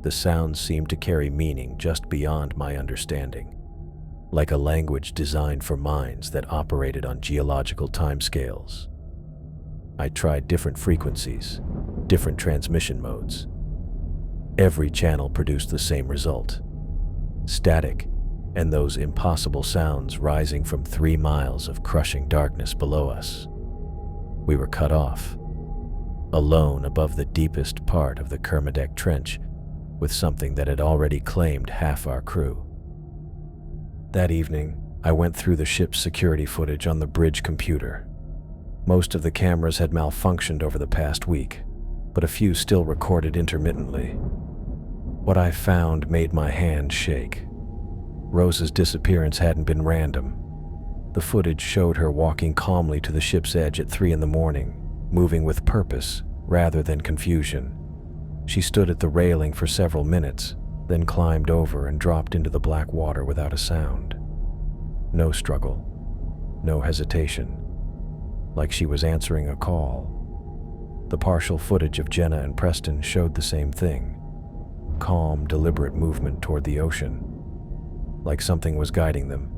The sounds seemed to carry meaning just beyond my understanding, like a language designed for minds that operated on geological timescales. I tried different frequencies, different transmission modes. Every channel produced the same result: static, and those impossible sounds rising from 3 miles of crushing darkness below us. We were cut off, alone above the deepest part of the Kermadec Trench, with something that had already claimed half our crew. That evening, I went through the ship's security footage on the bridge computer. Most of the cameras had malfunctioned over the past week, but a few still recorded intermittently. What I found made my hand shake. Rosa's disappearance hadn't been random. The footage showed her walking calmly to the ship's edge at 3 a.m, moving with purpose rather than confusion. She stood at the railing for several minutes, then climbed over and dropped into the black water without a sound. No struggle, no hesitation, like she was answering a call. The partial footage of Jenna and Preston showed the same thing: calm, deliberate movement toward the ocean, like something was guiding them.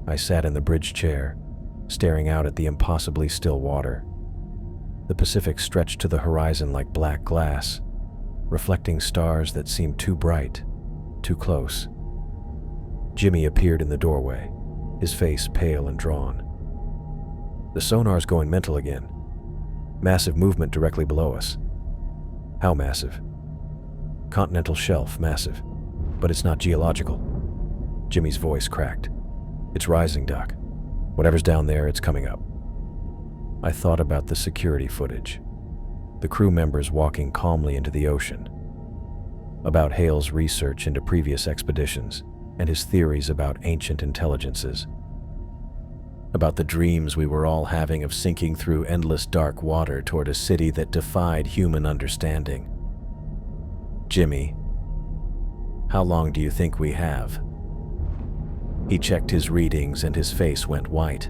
I sat in the bridge chair, staring out at the impossibly still water. The Pacific stretched to the horizon like black glass, reflecting stars that seemed too bright, too close. Jimmy appeared in the doorway, his face pale and drawn. "The sonar's going mental again. Massive movement directly below us." "How massive?" "Continental shelf, massive. But it's not geological." Jimmy's voice cracked. "It's rising, Doc. Whatever's down there, it's coming up." I thought about the security footage, the crew members walking calmly into the ocean, about Hale's research into previous expeditions and his theories about ancient intelligences, about the dreams we were all having of sinking through endless dark water toward a city that defied human understanding. "Jimmy, how long do you think we have?" He checked his readings and his face went white.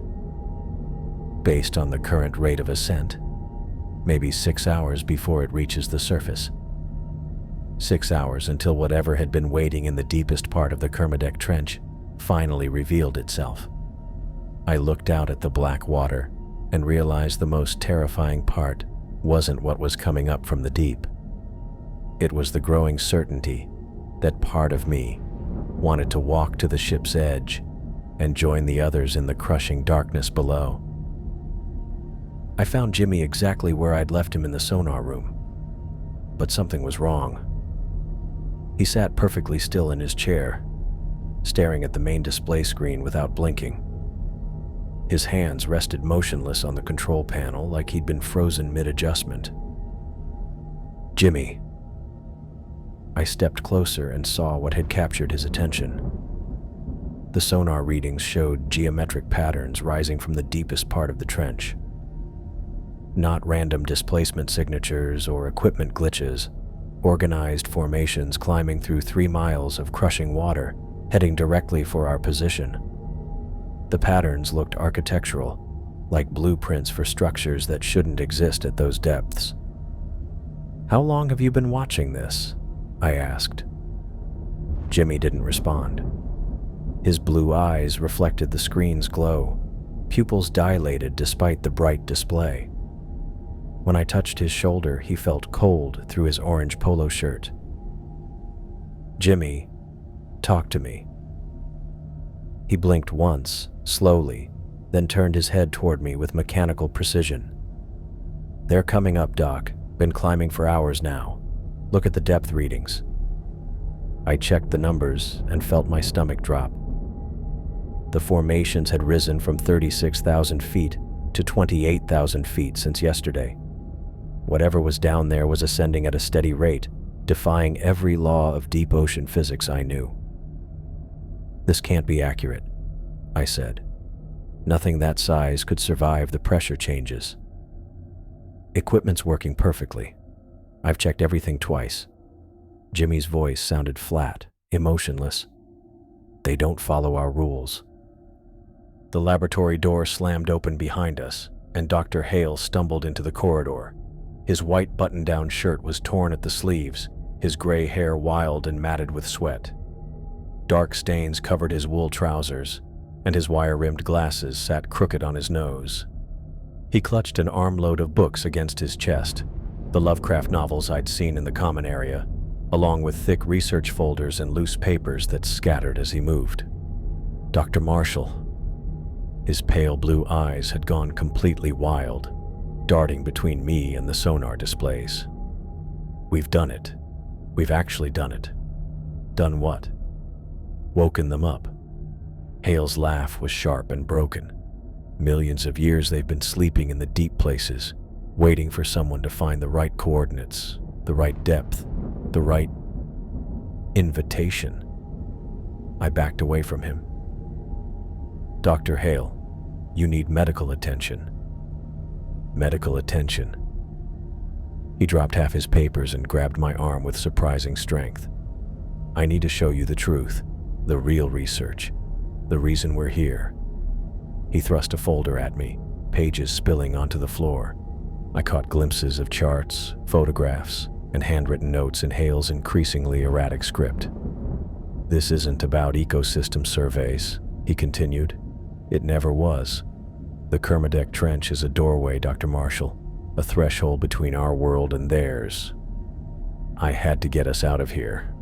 "Based on the current rate of ascent, maybe 6 hours before it reaches the surface. 6 hours until whatever had been waiting in the deepest part of the Kermadec Trench finally revealed itself." I looked out at the black water and realized the most terrifying part wasn't what was coming up from the deep. It was the growing certainty that part of me wanted to walk to the ship's edge and join the others in the crushing darkness below. I found Jimmy exactly where I'd left him in the sonar room, but something was wrong. He sat perfectly still in his chair, staring at the main display screen without blinking. His hands rested motionless on the control panel like he'd been frozen mid-adjustment. "Jimmy." I stepped closer and saw what had captured his attention. The sonar readings showed geometric patterns rising from the deepest part of the trench. Not random displacement signatures or equipment glitches, organized formations climbing through 3 miles of crushing water, heading directly for our position. The patterns looked architectural, like blueprints for structures that shouldn't exist at those depths. "How long have you been watching this?" I asked. Jimmy didn't respond. His blue eyes reflected the screen's glow, pupils dilated despite the bright display. When I touched his shoulder, he felt cold through his orange polo shirt. "Jimmy, talk to me." He blinked once, slowly, then turned his head toward me with mechanical precision. "They're coming up, Doc. Been climbing for hours now. Look at the depth readings." I checked the numbers and felt my stomach drop. The formations had risen from 36,000 feet to 28,000 feet since yesterday. Whatever was down there was ascending at a steady rate, defying every law of deep ocean physics I knew. "This can't be accurate," I said. "Nothing that size could survive the pressure changes." "Equipment's working perfectly. I've checked everything twice." Jimmy's voice sounded flat, emotionless. "They don't follow our rules." The laboratory door slammed open behind us, and Dr. Hale stumbled into the corridor. His white button-down shirt was torn at the sleeves, his gray hair wild and matted with sweat. Dark stains covered his wool trousers, and his wire-rimmed glasses sat crooked on his nose. He clutched an armload of books against his chest, the Lovecraft novels I'd seen in the common area, along with thick research folders and loose papers that scattered as he moved. "Dr. Marshall." His pale blue eyes had gone completely wild, darting between me and the sonar displays. "We've done it. We've actually done it." "Done what?" "Woken them up." Hale's laugh was sharp and broken. "Millions of years they've been sleeping in the deep places, waiting for someone to find the right coordinates, the right depth, the right invitation." I backed away from him. "Dr. Hale, you need medical attention." "Medical attention?" He dropped half his papers and grabbed my arm with surprising strength. "I need to show you the truth, the real research, the reason we're here." He thrust a folder at me, pages spilling onto the floor. I caught glimpses of charts, photographs, and handwritten notes in Hale's increasingly erratic script. "This isn't about ecosystem surveys," he continued. "It never was. The Kermadec Trench is a doorway, Dr. Marshall, a threshold between our world and theirs. I had to get us out of here."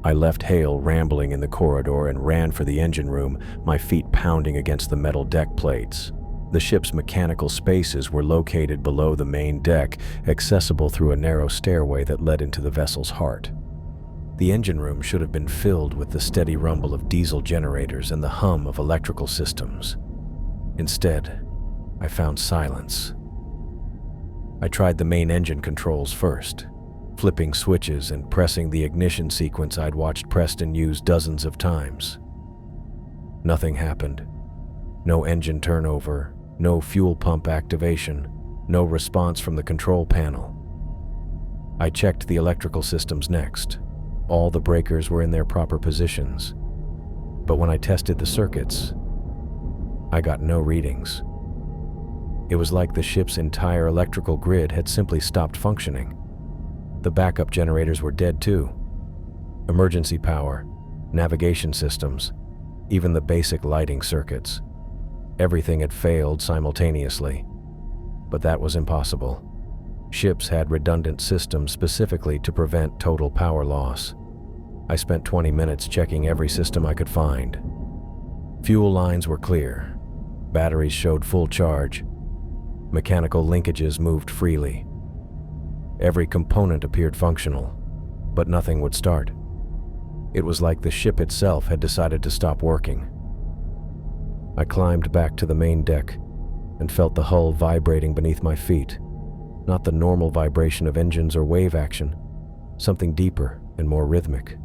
I left Hale rambling in the corridor and ran for the engine room, my feet pounding against the metal deck plates. The ship's mechanical spaces were located below the main deck, accessible through a narrow stairway that led into the vessel's heart. The engine room should have been filled with the steady rumble of diesel generators and the hum of electrical systems. Instead, I found silence. I tried the main engine controls first, flipping switches and pressing the ignition sequence I'd watched Preston use dozens of times. Nothing happened. No engine turnover, no fuel pump activation, no response from the control panel. I checked the electrical systems next. All the breakers were in their proper positions. But when I tested the circuits, I got no readings. It was like the ship's entire electrical grid had simply stopped functioning. The backup generators were dead too. Emergency power, navigation systems, even the basic lighting circuits. Everything had failed simultaneously. But that was impossible. Ships had redundant systems specifically to prevent total power loss. I spent 20 minutes checking every system I could find. Fuel lines were clear. Batteries showed full charge. Mechanical linkages moved freely. Every component appeared functional, but nothing would start. It was like the ship itself had decided to stop working. I climbed back to the main deck and felt the hull vibrating beneath my feet. Not the normal vibration of engines or wave action, something deeper and more rhythmic.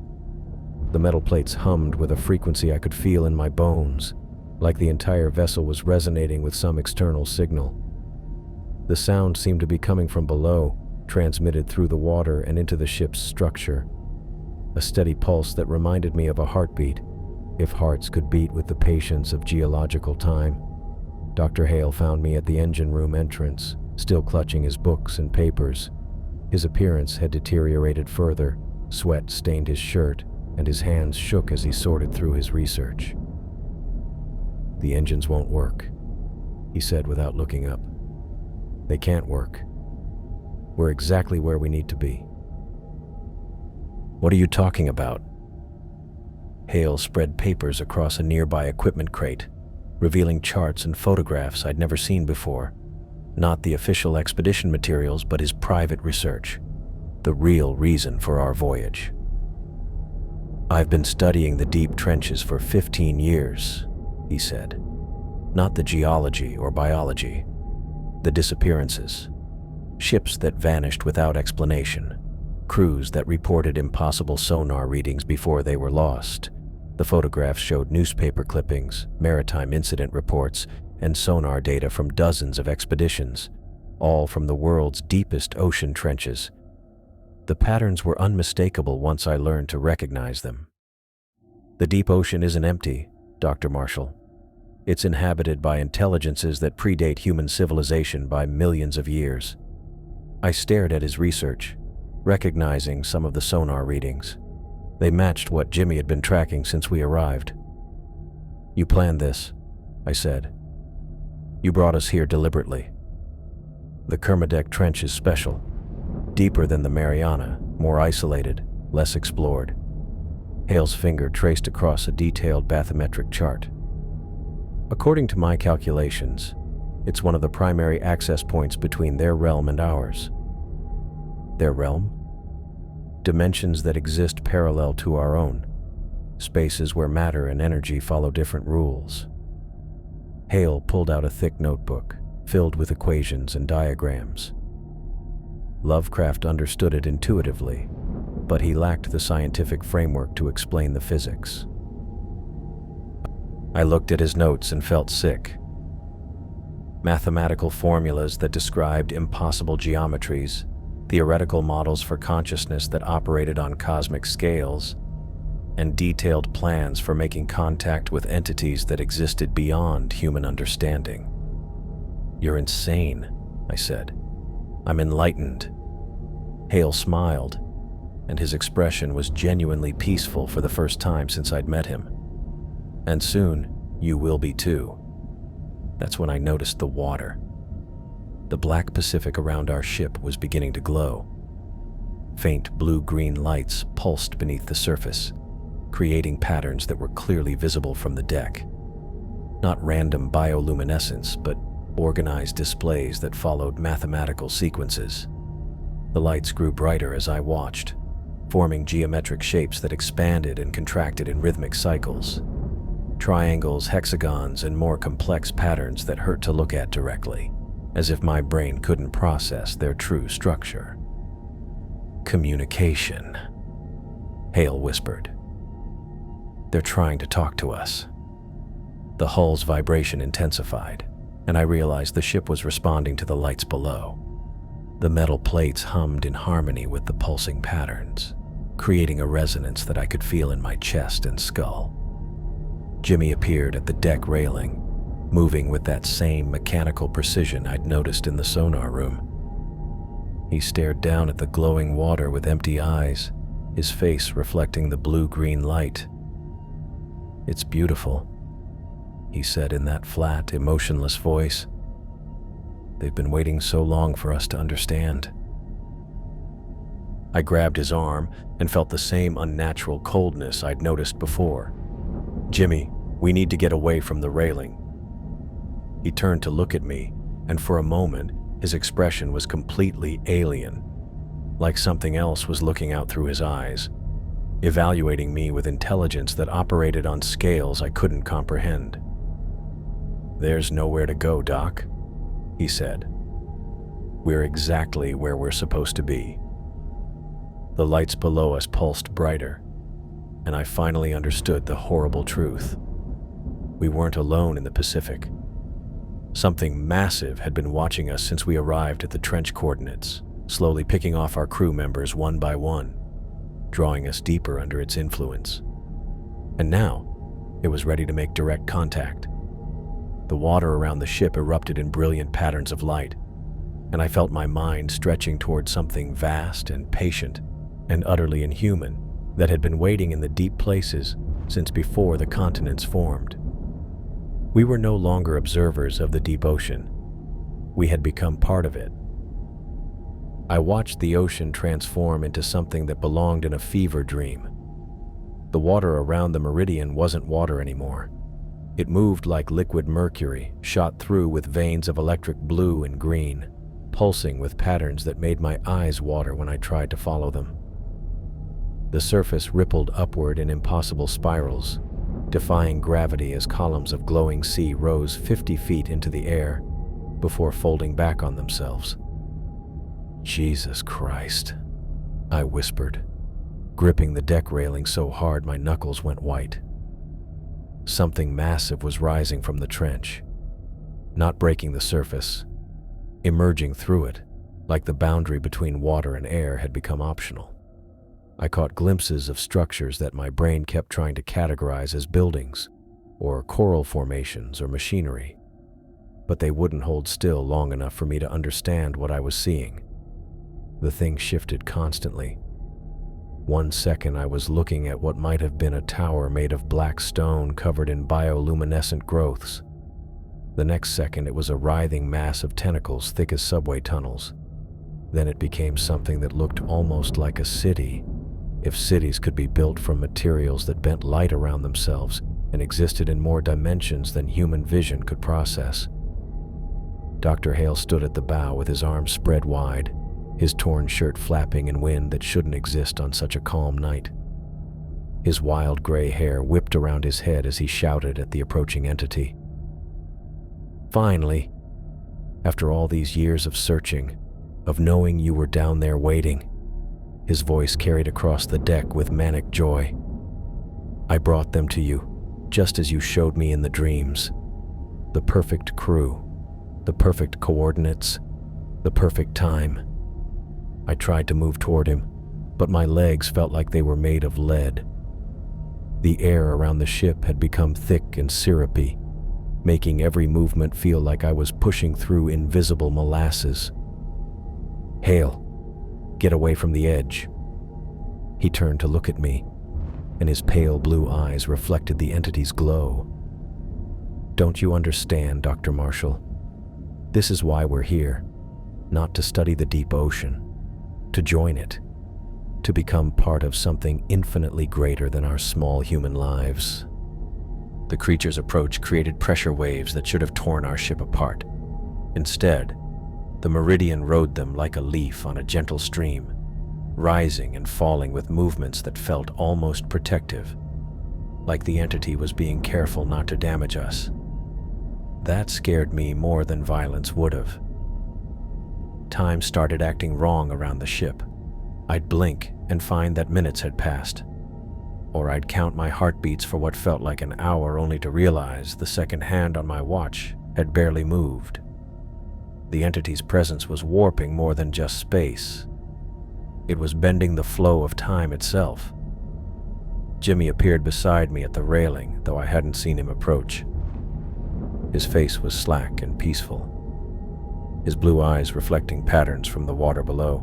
The metal plates hummed with a frequency I could feel in my bones, like the entire vessel was resonating with some external signal. The sound seemed to be coming from below, transmitted through the water and into the ship's structure. A steady pulse that reminded me of a heartbeat, if hearts could beat with the patience of geological time. Dr. Hale found me at the engine room entrance, still clutching his books and papers. His appearance had deteriorated further, sweat stained his shirt, and his hands shook as he sorted through his research. "The engines won't work," he said without looking up. "They can't work. We're exactly where we need to be." "What are you talking about?" Hale spread papers across a nearby equipment crate, revealing charts and photographs I'd never seen before. Not the official expedition materials, but his private research. The real reason for our voyage. "I've been studying the deep trenches for 15 years, he said. Not the geology or biology. The disappearances. Ships that vanished without explanation. Crews that reported impossible sonar readings before they were lost. The photographs showed newspaper clippings, maritime incident reports, and sonar data from dozens of expeditions, all from the world's deepest ocean trenches. The patterns were unmistakable once I learned to recognize them. The deep ocean isn't empty, Dr. Marshall. It's inhabited by intelligences that predate human civilization by millions of years. I stared at his research, recognizing some of the sonar readings. They matched what Jimmy had been tracking since we arrived. "You planned this," I said. "You brought us here deliberately. The Kermadec Trench is special, deeper than the Mariana, more isolated, less explored." Hale's finger traced across a detailed bathymetric chart. "According to my calculations, it's one of the primary access points between their realm and ours." Their realm? Dimensions that exist parallel to our own. Spaces where matter and energy follow different rules. Hale pulled out a thick notebook, filled with equations and diagrams. Lovecraft understood it intuitively, but he lacked the scientific framework to explain the physics. I looked at his notes and felt sick. Mathematical formulas that described impossible geometries, theoretical models for consciousness that operated on cosmic scales, and detailed plans for making contact with entities that existed beyond human understanding. "You're insane," I said. "I'm enlightened." Hale smiled, and his expression was genuinely peaceful for the first time since I'd met him. "And soon, you will be too." That's when I noticed the water. The black Pacific around our ship was beginning to glow. Faint blue-green lights pulsed beneath the surface, creating patterns that were clearly visible from the deck. Not random bioluminescence, but organized displays that followed mathematical sequences. The lights grew brighter as I watched, forming geometric shapes that expanded and contracted in rhythmic cycles. Triangles, hexagons, and more complex patterns that hurt to look at directly, as if my brain couldn't process their true structure. "Communication," Hale whispered. "They're trying to talk to us." The hull's vibration intensified, and I realized the ship was responding to the lights below. The metal plates hummed in harmony with the pulsing patterns, creating a resonance that I could feel in my chest and skull. Jimmy appeared at the deck railing, moving with that same mechanical precision I'd noticed in the sonar room. He stared down at the glowing water with empty eyes, his face reflecting the blue-green light. "It's beautiful," he said in that flat, emotionless voice. "They've been waiting so long for us to understand." I grabbed his arm and felt the same unnatural coldness I'd noticed before. "Jimmy, we need to get away from the railing." He turned to look at me, and for a moment, his expression was completely alien, like something else was looking out through his eyes, evaluating me with intelligence that operated on scales I couldn't comprehend. "There's nowhere to go, Doc," he said. "We're exactly where we're supposed to be." The lights below us pulsed brighter, and I finally understood the horrible truth. We weren't alone in the Pacific. Something massive had been watching us since we arrived at the trench coordinates, slowly picking off our crew members one by one, drawing us deeper under its influence. And now, it was ready to make direct contact. The water around the ship erupted in brilliant patterns of light, and I felt my mind stretching toward something vast and patient and utterly inhuman that had been waiting in the deep places since before the continents formed. We were no longer observers of the deep ocean. We had become part of it. I watched the ocean transform into something that belonged in a fever dream. The water around the meridian wasn't water anymore. It moved like liquid mercury, shot through with veins of electric blue and green, pulsing with patterns that made my eyes water when I tried to follow them. The surface rippled upward in impossible spirals, defying gravity as columns of glowing sea rose 50 feet into the air before folding back on themselves. "Jesus Christ," I whispered, gripping the deck railing so hard my knuckles went white. Something massive was rising from the trench, not breaking the surface, emerging through it, like the boundary between water and air had become optional. I caught glimpses of structures that my brain kept trying to categorize as buildings, or coral formations, or machinery, but they wouldn't hold still long enough for me to understand what I was seeing. The thing shifted constantly. One second I was looking at what might have been a tower made of black stone covered in bioluminescent growths. The next second it was a writhing mass of tentacles thick as subway tunnels. Then it became something that looked almost like a city, if cities could be built from materials that bent light around themselves and existed in more dimensions than human vision could process. Dr. Hale stood at the bow with his arms spread wide, his torn shirt flapping in wind that shouldn't exist on such a calm night. His wild gray hair whipped around his head as he shouted at the approaching entity. "Finally, after all these years of searching, of knowing you were down there waiting," his voice carried across the deck with manic joy. "I brought them to you, just as you showed me in the dreams. The perfect crew, the perfect coordinates, the perfect time." I tried to move toward him, but my legs felt like they were made of lead. The air around the ship had become thick and syrupy, making every movement feel like I was pushing through invisible molasses. "Hale, get away from the edge." He turned to look at me, and his pale blue eyes reflected the entity's glow. "Don't you understand, Dr. Marshall? This is why we're here, not to study the deep ocean, to join it, to become part of something infinitely greater than our small human lives." The creature's approach created pressure waves that should have torn our ship apart. Instead, the Meridian rode them like a leaf on a gentle stream, rising and falling with movements that felt almost protective, like the entity was being careful not to damage us. That scared me more than violence would have. Time started acting wrong around the ship. I'd blink and find that minutes had passed, or I'd count my heartbeats for what felt like an hour only to realize the second hand on my watch had barely moved. The entity's presence was warping more than just space. It was bending the flow of time itself. Jimmy appeared beside me at the railing, though I hadn't seen him approach. His face was slack and peaceful, his blue eyes reflecting patterns from the water below.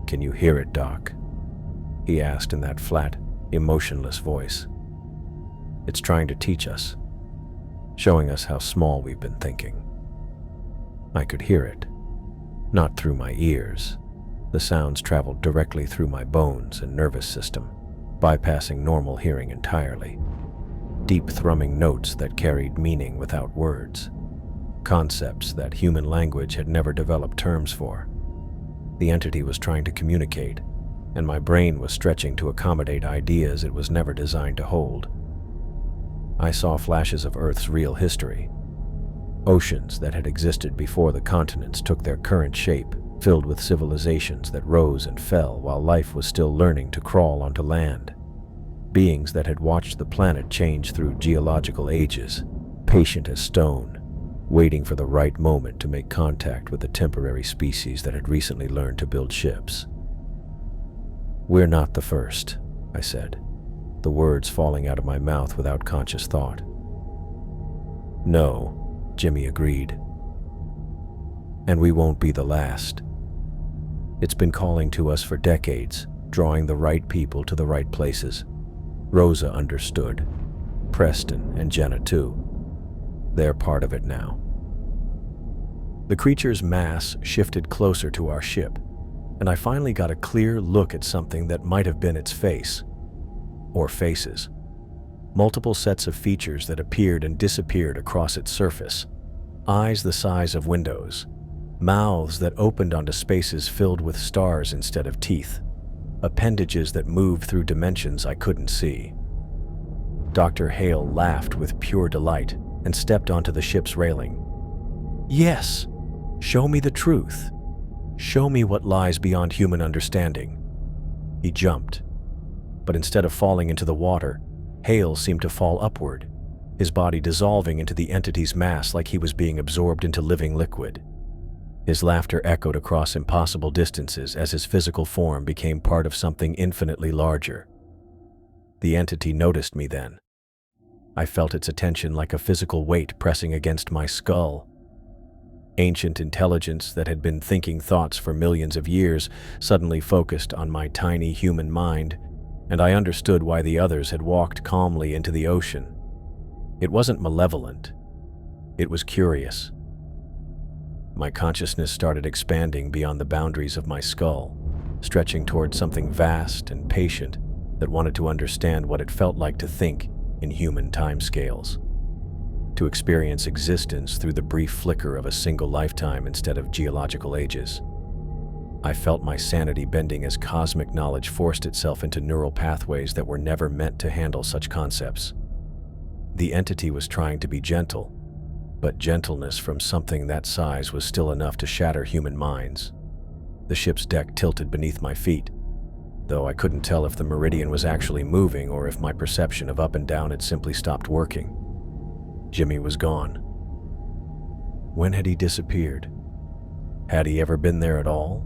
"Can you hear it, Doc?" he asked in that flat, emotionless voice. "It's trying to teach us, showing us how small we've been thinking." I could hear it, not through my ears. The sounds traveled directly through my bones and nervous system, bypassing normal hearing entirely. Deep thrumming notes that carried meaning without words. Concepts that human language had never developed terms for. The entity was trying to communicate, and my brain was stretching to accommodate ideas it was never designed to hold. I saw flashes of Earth's real history. Oceans that had existed before the continents took their current shape, filled with civilizations that rose and fell while life was still learning to crawl onto land. Beings that had watched the planet change through geological ages, patient as stone, waiting for the right moment to make contact with the temporary species that had recently learned to build ships. "We're not the first," I said, the words falling out of my mouth without conscious thought. "No," Jimmy agreed. "And we won't be the last. It's been calling to us for decades, drawing the right people to the right places. Rosa understood. Preston and Jenna too. They're part of it now." The creature's mass shifted closer to our ship, and I finally got a clear look at something that might have been its face. Or faces. Multiple sets of features that appeared and disappeared across its surface. Eyes the size of windows. Mouths that opened onto spaces filled with stars instead of teeth. Appendages that moved through dimensions I couldn't see. Dr. Hale laughed with pure delight and stepped onto the ship's railing. "Yes, show me the truth. Show me what lies beyond human understanding." He jumped, but instead of falling into the water, Hale seemed to fall upward, his body dissolving into the entity's mass like he was being absorbed into living liquid. His laughter echoed across impossible distances as his physical form became part of something infinitely larger. The entity noticed me then. I felt its attention like a physical weight pressing against my skull. Ancient intelligence that had been thinking thoughts for millions of years suddenly focused on my tiny human mind, and I understood why the others had walked calmly into the ocean. It wasn't malevolent. It was curious. My consciousness started expanding beyond the boundaries of my skull, stretching towards something vast and patient that wanted to understand what it felt like to think in human timescales, to experience existence through the brief flicker of a single lifetime instead of geological ages. I felt my sanity bending as cosmic knowledge forced itself into neural pathways that were never meant to handle such concepts. The entity was trying to be gentle, but gentleness from something that size was still enough to shatter human minds. The ship's deck tilted beneath my feet, though I couldn't tell if the meridian was actually moving or if my perception of up and down had simply stopped working. Jimmy was gone. When had he disappeared? Had he ever been there at all?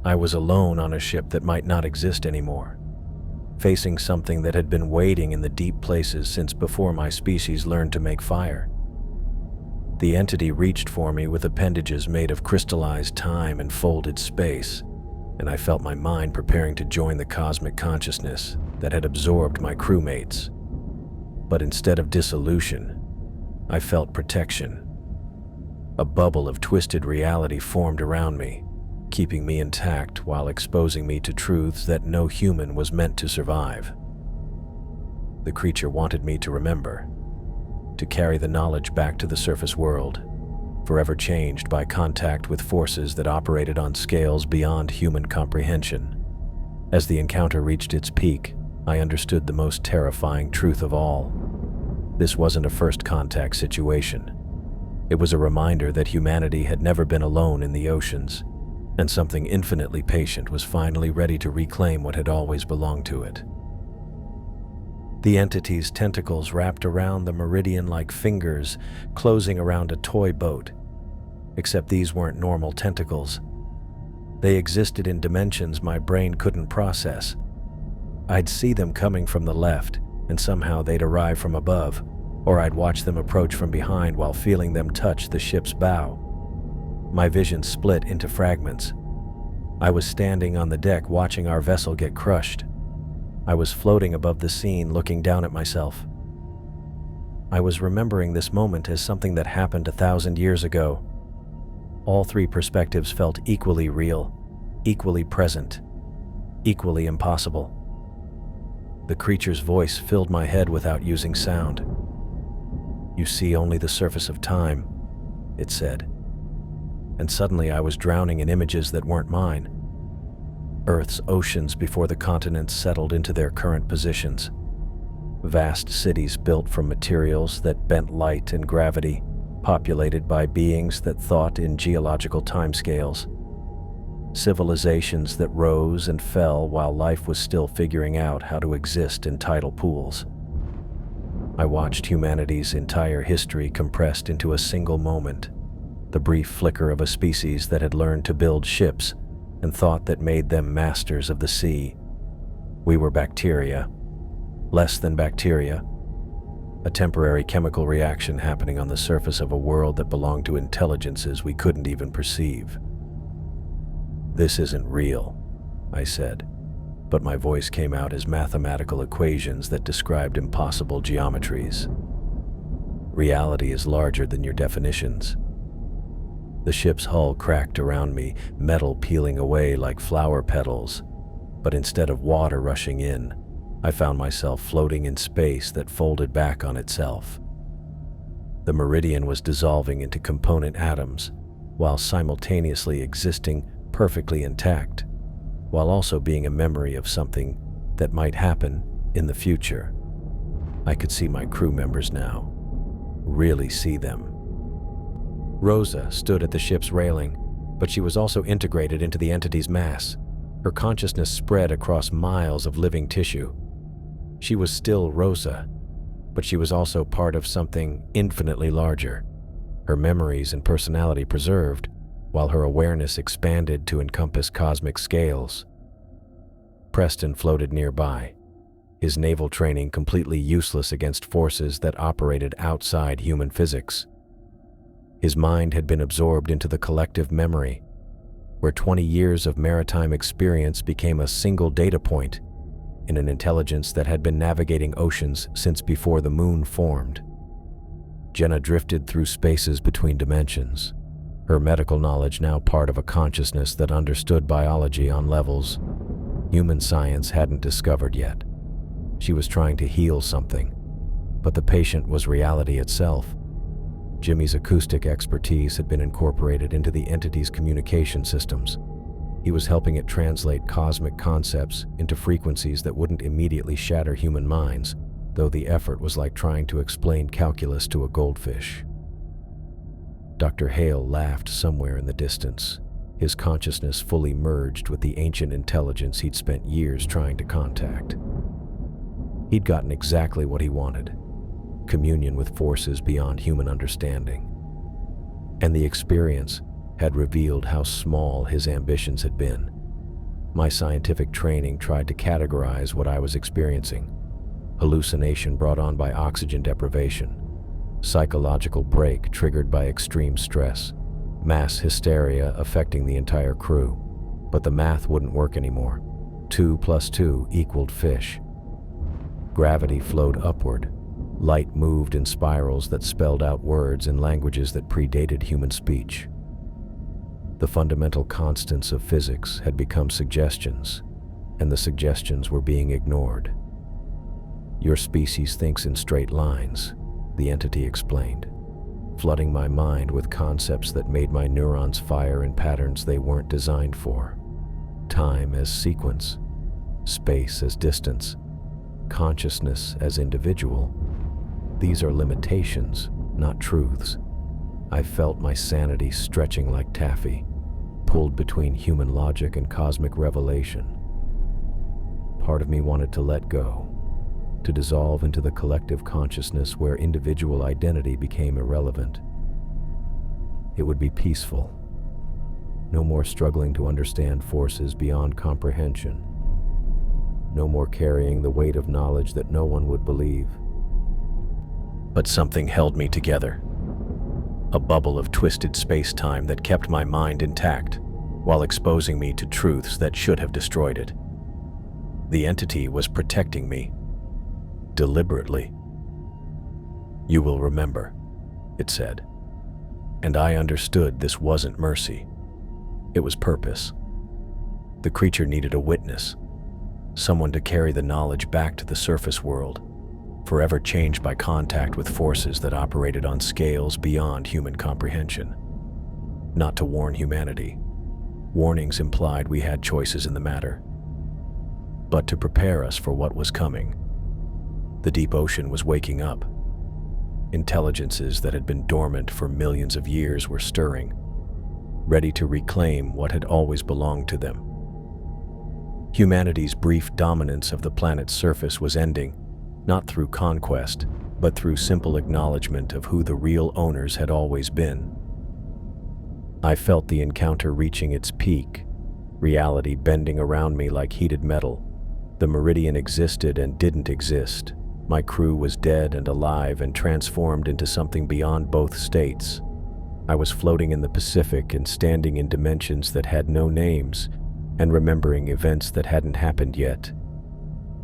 I was alone on a ship that might not exist anymore, facing something that had been waiting in the deep places since before my species learned to make fire. The entity reached for me with appendages made of crystallized time and folded space, and I felt my mind preparing to join the cosmic consciousness that had absorbed my crewmates. But instead of dissolution, I felt protection. A bubble of twisted reality formed around me, keeping me intact while exposing me to truths that no human was meant to survive. The creature wanted me to remember, to carry the knowledge back to the surface world, forever changed by contact with forces that operated on scales beyond human comprehension. As the encounter reached its peak, I understood the most terrifying truth of all. This wasn't a first contact situation. It was a reminder that humanity had never been alone in the oceans, and something infinitely patient was finally ready to reclaim what had always belonged to it. The entity's tentacles wrapped around the meridian like fingers, closing around a toy boat. Except these weren't normal tentacles. They existed in dimensions my brain couldn't process. I'd see them coming from the left, and somehow they'd arrive from above, or I'd watch them approach from behind while feeling them touch the ship's bow. My vision split into fragments. I was standing on the deck watching our vessel get crushed. I was floating above the scene looking down at myself. I was remembering this moment as something that happened 1,000 years ago. All three perspectives felt equally real, equally present, equally impossible. The creature's voice filled my head without using sound. "You see only the surface of time," it said. And suddenly I was drowning in images that weren't mine. Earth's oceans before the continents settled into their current positions. Vast cities built from materials that bent light and gravity, populated by beings that thought in geological timescales. Civilizations that rose and fell while life was still figuring out how to exist in tidal pools. I watched humanity's entire history compressed into a single moment, the brief flicker of a species that had learned to build ships and thought that made them masters of the sea. We were bacteria, less than bacteria, a temporary chemical reaction happening on the surface of a world that belonged to intelligences we couldn't even perceive. "This isn't real," I said, but my voice came out as mathematical equations that described impossible geometries. "Reality is larger than your definitions." The ship's hull cracked around me, metal peeling away like flower petals, but instead of water rushing in, I found myself floating in space that folded back on itself. The meridian was dissolving into component atoms, while simultaneously existing perfectly intact, while also being a memory of something that might happen in the future. I could see my crew members now. Really see them. Rosa stood at the ship's railing, but she was also integrated into the entity's mass. Her consciousness spread across miles of living tissue. She was still Rosa, but she was also part of something infinitely larger. Her memories and personality preserved, while her awareness expanded to encompass cosmic scales. Preston floated nearby, his naval training completely useless against forces that operated outside human physics. His mind had been absorbed into the collective memory, where 20 years of maritime experience became a single data point in an intelligence that had been navigating oceans since before the moon formed. Jenna drifted through spaces between dimensions, her medical knowledge now part of a consciousness that understood biology on levels human science hadn't discovered yet. She was trying to heal something, but the patient was reality itself. Jimmy's acoustic expertise had been incorporated into the entity's communication systems. He was helping it translate cosmic concepts into frequencies that wouldn't immediately shatter human minds, though the effort was like trying to explain calculus to a goldfish. Dr. Hale laughed somewhere in the distance, his consciousness fully merged with the ancient intelligence he'd spent years trying to contact. He'd gotten exactly what he wanted: communion with forces beyond human understanding. And the experience had revealed how small his ambitions had been. My scientific training tried to categorize what I was experiencing: hallucination brought on by oxygen deprivation, psychological break triggered by extreme stress, mass hysteria affecting the entire crew. But the math wouldn't work anymore. 2 + 2 = fish. Gravity flowed upward. Light moved in spirals that spelled out words in languages that predated human speech. The fundamental constants of physics had become suggestions, and the suggestions were being ignored. "Your species thinks in straight lines," the entity explained, flooding my mind with concepts that made my neurons fire in patterns they weren't designed for. Time as sequence, space as distance, consciousness as individual. These are limitations, not truths. I felt my sanity stretching like taffy, pulled between human logic and cosmic revelation. Part of me wanted to let go, to dissolve into the collective consciousness where individual identity became irrelevant. It would be peaceful. No more struggling to understand forces beyond comprehension. No more carrying the weight of knowledge that no one would believe. But something held me together. A bubble of twisted space-time that kept my mind intact, while exposing me to truths that should have destroyed it. The entity was protecting me, deliberately. "You will remember," it said. And I understood this wasn't mercy. It was purpose. The creature needed a witness, someone to carry the knowledge back to the surface world, forever changed by contact with forces that operated on scales beyond human comprehension. Not to warn humanity. Warnings implied we had choices in the matter. But to prepare us for what was coming. The deep ocean was waking up. Intelligences that had been dormant for millions of years were stirring, ready to reclaim what had always belonged to them. Humanity's brief dominance of the planet's surface was ending, not through conquest, but through simple acknowledgement of who the real owners had always been. I felt the encounter reaching its peak, reality bending around me like heated metal. The meridian existed and didn't exist. My crew was dead and alive and transformed into something beyond both states. I was floating in the Pacific and standing in dimensions that had no names, and remembering events that hadn't happened yet.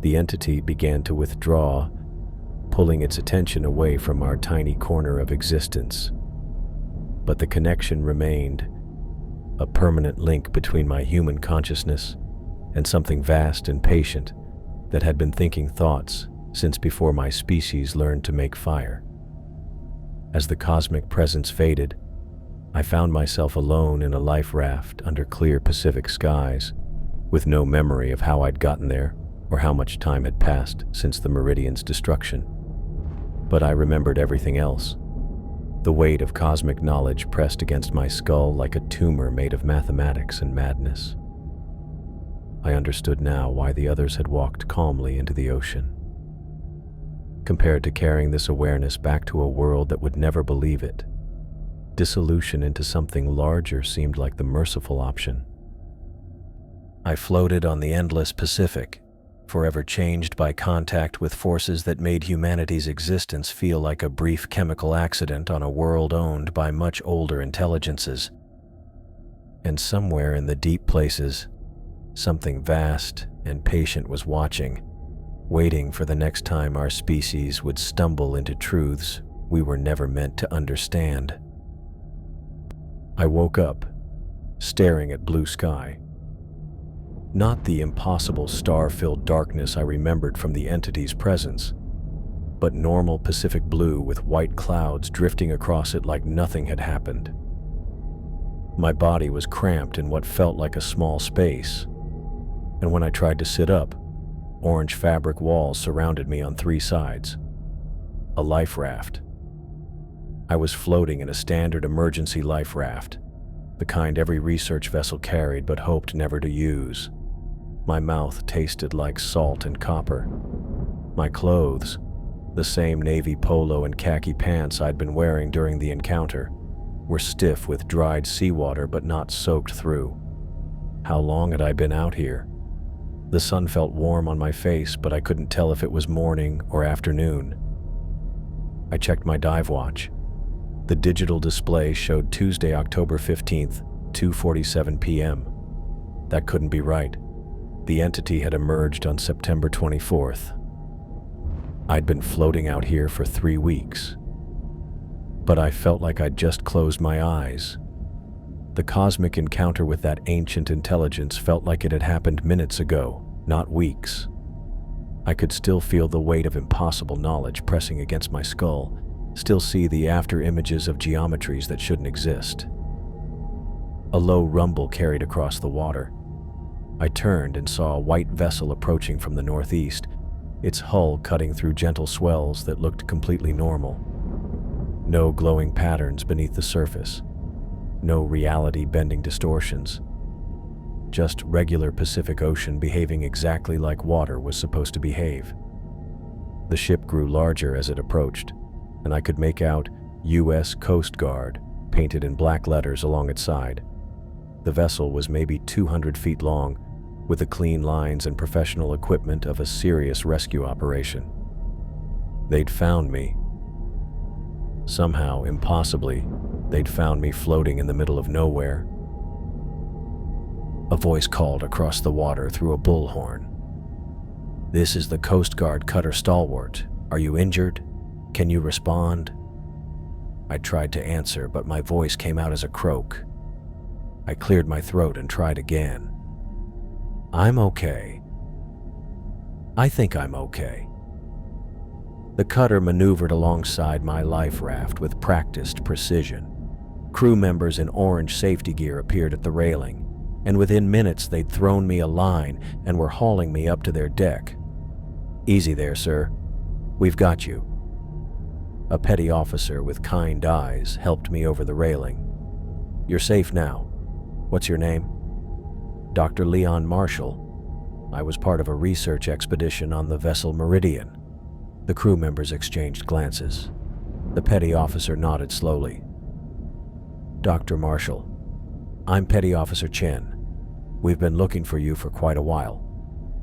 The entity began to withdraw, pulling its attention away from our tiny corner of existence. But the connection remained, a permanent link between my human consciousness and something vast and patient that had been thinking thoughts since before my species learned to make fire. As the cosmic presence faded, I found myself alone in a life raft under clear Pacific skies, with no memory of how I'd gotten there or how much time had passed since the meridian's destruction. But I remembered everything else. The weight of cosmic knowledge pressed against my skull like a tumor made of mathematics and madness. I understood now why the others had walked calmly into the ocean. Compared to carrying this awareness back to a world that would never believe it, dissolution into something larger seemed like the merciful option. I floated on the endless Pacific, forever changed by contact with forces that made humanity's existence feel like a brief chemical accident on a world owned by much older intelligences. And somewhere in the deep places, something vast and patient was watching, waiting for the next time our species would stumble into truths we were never meant to understand. I woke up, staring at blue sky. Not the impossible star-filled darkness I remembered from the entity's presence, but normal Pacific blue with white clouds drifting across it like nothing had happened. My body was cramped in what felt like a small space, and when I tried to sit up, orange fabric walls surrounded me on 3 sides. A life raft. I was floating in a standard emergency life raft, the kind every research vessel carried but hoped never to use. My mouth tasted like salt and copper. My clothes, the same navy polo and khaki pants I'd been wearing during the encounter, were stiff with dried seawater but not soaked through. How long had I been out here? The sun felt warm on my face, but I couldn't tell if it was morning or afternoon. I checked my dive watch. The digital display showed Tuesday, October 15th, 2:47 p.m. That couldn't be right. The entity had emerged on September 24th. I'd been floating out here for 3 weeks, but I felt like I'd just closed my eyes. The cosmic encounter with that ancient intelligence felt like it had happened minutes ago, not weeks. I could still feel the weight of impossible knowledge pressing against my skull, still see the after images of geometries that shouldn't exist. A low rumble carried across the water. I turned and saw a white vessel approaching from the northeast, its hull cutting through gentle swells that looked completely normal. No glowing patterns beneath the surface. No reality-bending distortions. Just regular Pacific Ocean behaving exactly like water was supposed to behave. The ship grew larger as it approached, and I could make out U.S. Coast Guard painted in black letters along its side. The vessel was maybe 200 feet long, with the clean lines and professional equipment of a serious rescue operation. They'd found me. Somehow, impossibly, they'd found me floating in the middle of nowhere. A voice called across the water through a bullhorn. "This is the Coast Guard cutter Stalwart. Are you injured? Can you respond?" I tried to answer, but my voice came out as a croak. I cleared my throat and tried again. "I'm okay. I think I'm okay." The cutter maneuvered alongside my life raft with practiced precision. Crew members in orange safety gear appeared at the railing, and within minutes they'd thrown me a line and were hauling me up to their deck. "Easy there, sir. We've got you." A petty officer with kind eyes helped me over the railing. "You're safe now. What's your name?" "Dr. Leon Marshall. I was part of a research expedition on the vessel Meridian." The crew members exchanged glances. The petty officer nodded slowly. "Dr. Marshall, I'm Petty Officer Chen. We've been looking for you for quite a while.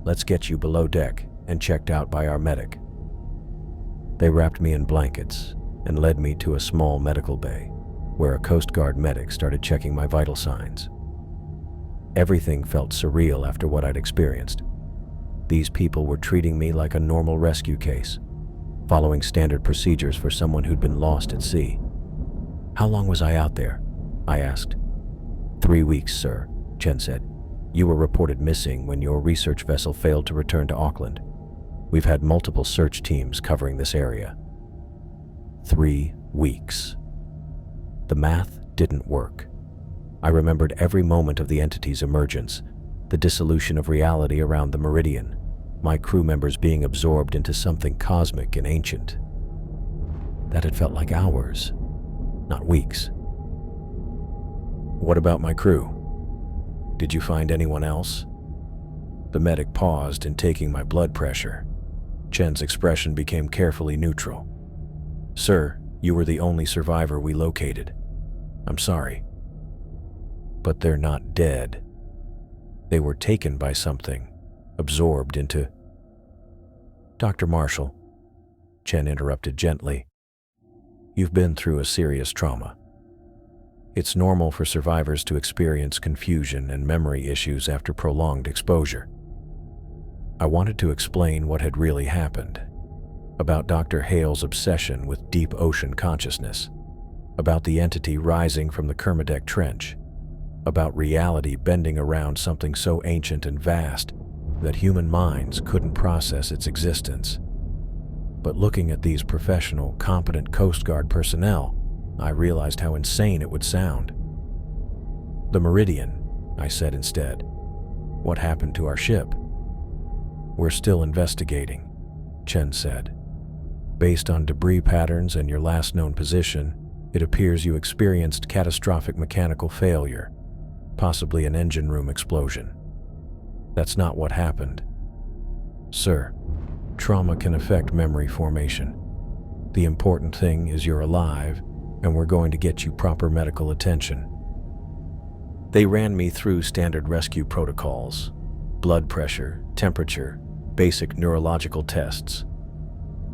Let's get you below deck and checked out by our medic." They wrapped me in blankets and led me to a small medical bay, where a Coast Guard medic started checking my vital signs. Everything felt surreal after what I'd experienced. These people were treating me like a normal rescue case, following standard procedures for someone who'd been lost at sea. "How long was I out there?" I asked. 3 weeks, sir," Chen said. "You were reported missing when your research vessel failed to return to Auckland. We've had multiple search teams covering this area." 3 weeks. The math didn't work. I remembered every moment of the entity's emergence, the dissolution of reality around the Meridian, my crew members being absorbed into something cosmic and ancient. That had felt like hours, not weeks. What about my crew? Did you find anyone else? The medic paused in taking my blood pressure. Chen's expression became carefully neutral. Sir, you were the only survivor we located. I'm sorry. But they're not dead. They were taken by something, absorbed into... Dr. Marshall, Chen interrupted gently. You've been through a serious trauma. It's normal for survivors to experience confusion and memory issues after prolonged exposure. I wanted to explain what had really happened, about Dr. Hale's obsession with deep ocean consciousness, about the entity rising from the Kermadec Trench, about reality bending around something so ancient and vast that human minds couldn't process its existence. But looking at these professional, competent Coast Guard personnel, I realized how insane it would sound. The Meridian, I said instead. What happened to our ship? We're still investigating, Chen said. Based on debris patterns and your last known position, it appears you experienced catastrophic mechanical failure, possibly an engine room explosion. That's not what happened. Sir, trauma can affect memory formation. The important thing is you're alive, and we're going to get you proper medical attention. They ran me through standard rescue protocols, blood pressure, temperature, basic neurological tests.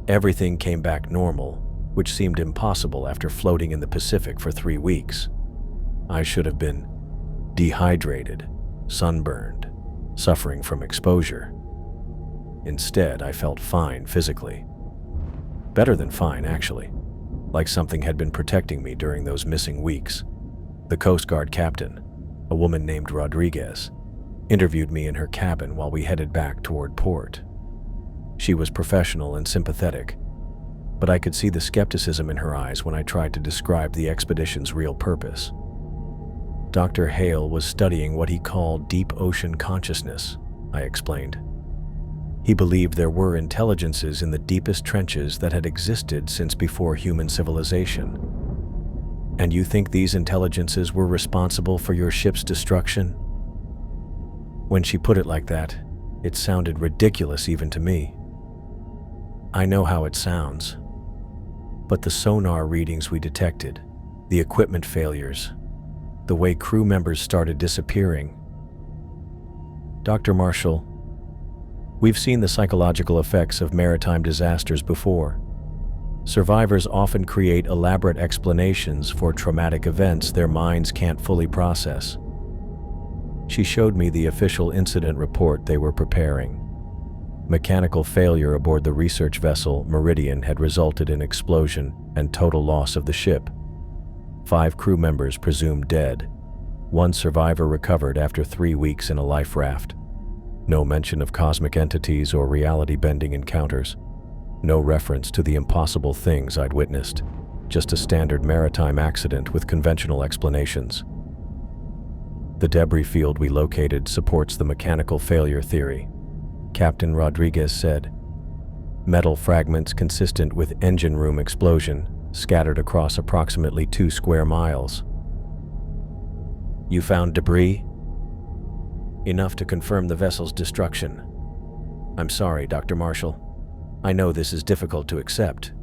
Everything came back normal, which seemed impossible after floating in the Pacific for 3 weeks. I should have been dehydrated, sunburned, suffering from exposure. Instead, I felt fine physically. Better than fine, actually. Like something had been protecting me during those missing weeks. The Coast Guard captain, a woman named Rodriguez, interviewed me in her cabin while we headed back toward port. She was professional and sympathetic, but I could see the skepticism in her eyes when I tried to describe the expedition's real purpose. Dr. Hale was studying what he called deep ocean consciousness, I explained. He believed there were intelligences in the deepest trenches that had existed since before human civilization. And you think these intelligences were responsible for your ship's destruction? When she put it like that, it sounded ridiculous even to me. I know how it sounds, but the sonar readings we detected, the equipment failures, the way crew members started disappearing. Dr. Marshall, we've seen the psychological effects of maritime disasters before. Survivors often create elaborate explanations for traumatic events their minds can't fully process. She showed me the official incident report they were preparing. Mechanical failure aboard the research vessel Meridian had resulted in explosion and total loss of the ship. 5 crew members presumed dead. 1 survivor recovered after 3 weeks in a life raft. No mention of cosmic entities or reality-bending encounters. No reference to the impossible things I'd witnessed. Just a standard maritime accident with conventional explanations. The debris field we located supports the mechanical failure theory, Captain Rodriguez said. Metal fragments consistent with engine room explosion scattered across approximately 2 square miles. You found debris? Enough to confirm the vessel's destruction. I'm sorry, Dr. Marshall. I know this is difficult to accept,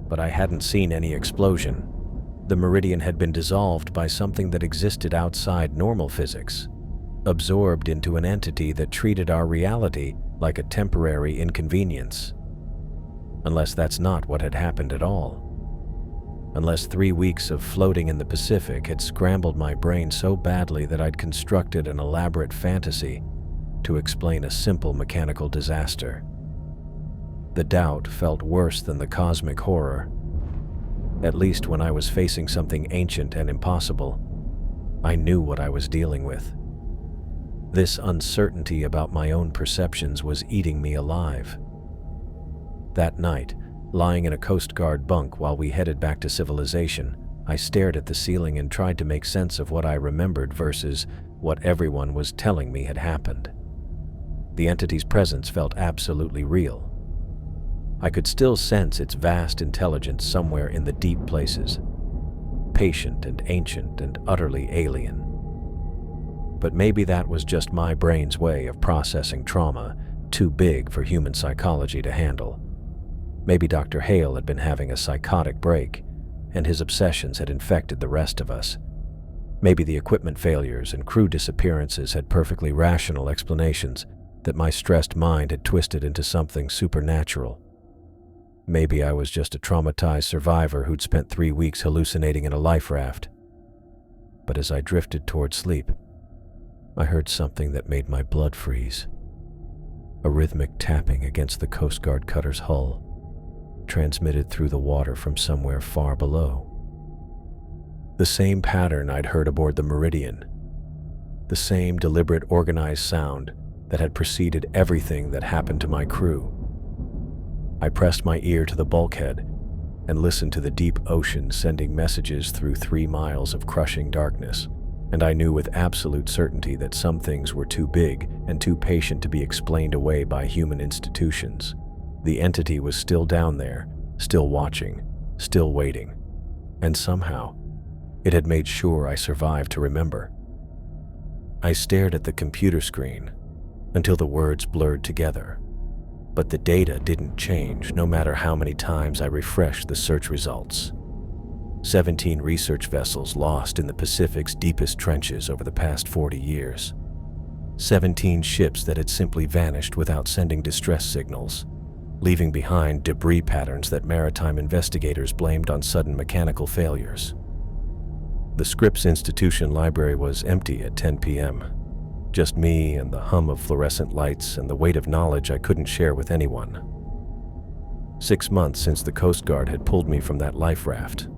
but I hadn't seen any explosion. The Meridian had been dissolved by something that existed outside normal physics, absorbed into an entity that treated our reality like a temporary inconvenience. Unless that's not what had happened at all. Unless 3 weeks of floating in the Pacific had scrambled my brain so badly that I'd constructed an elaborate fantasy to explain a simple mechanical disaster. The doubt felt worse than the cosmic horror. At least when I was facing something ancient and impossible, I knew what I was dealing with. This uncertainty about my own perceptions was eating me alive. That night, lying in a Coast Guard bunk while we headed back to civilization, I stared at the ceiling and tried to make sense of what I remembered versus what everyone was telling me had happened. The entity's presence felt absolutely real. I could still sense its vast intelligence somewhere in the deep places, patient and ancient and utterly alien. But maybe that was just my brain's way of processing trauma, too big for human psychology to handle. Maybe Dr. Hale had been having a psychotic break, and his obsessions had infected the rest of us. Maybe the equipment failures and crew disappearances had perfectly rational explanations that my stressed mind had twisted into something supernatural. Maybe I was just a traumatized survivor who'd spent 3 weeks hallucinating in a life raft. But as I drifted toward sleep, I heard something that made my blood freeze. A rhythmic tapping against the Coast Guard cutter's hull, transmitted through the water from somewhere far below. The same pattern I'd heard aboard the Meridian. The same deliberate, organized sound that had preceded everything that happened to my crew. I pressed my ear to the bulkhead and listened to the deep ocean sending messages through 3 miles of crushing darkness, and I knew with absolute certainty that some things were too big and too patient to be explained away by human institutions. The entity was still down there, still watching, still waiting, and somehow, it had made sure I survived to remember. I stared at the computer screen until the words blurred together. But the data didn't change no matter how many times I refreshed the search results. 17 research vessels lost in the Pacific's deepest trenches over the past 40 years. 17 ships that had simply vanished without sending distress signals, leaving behind debris patterns that maritime investigators blamed on sudden mechanical failures. The Scripps Institution library was empty at 10 p.m. Just me and the hum of fluorescent lights and the weight of knowledge I couldn't share with anyone. 6 months since the Coast Guard had pulled me from that life raft,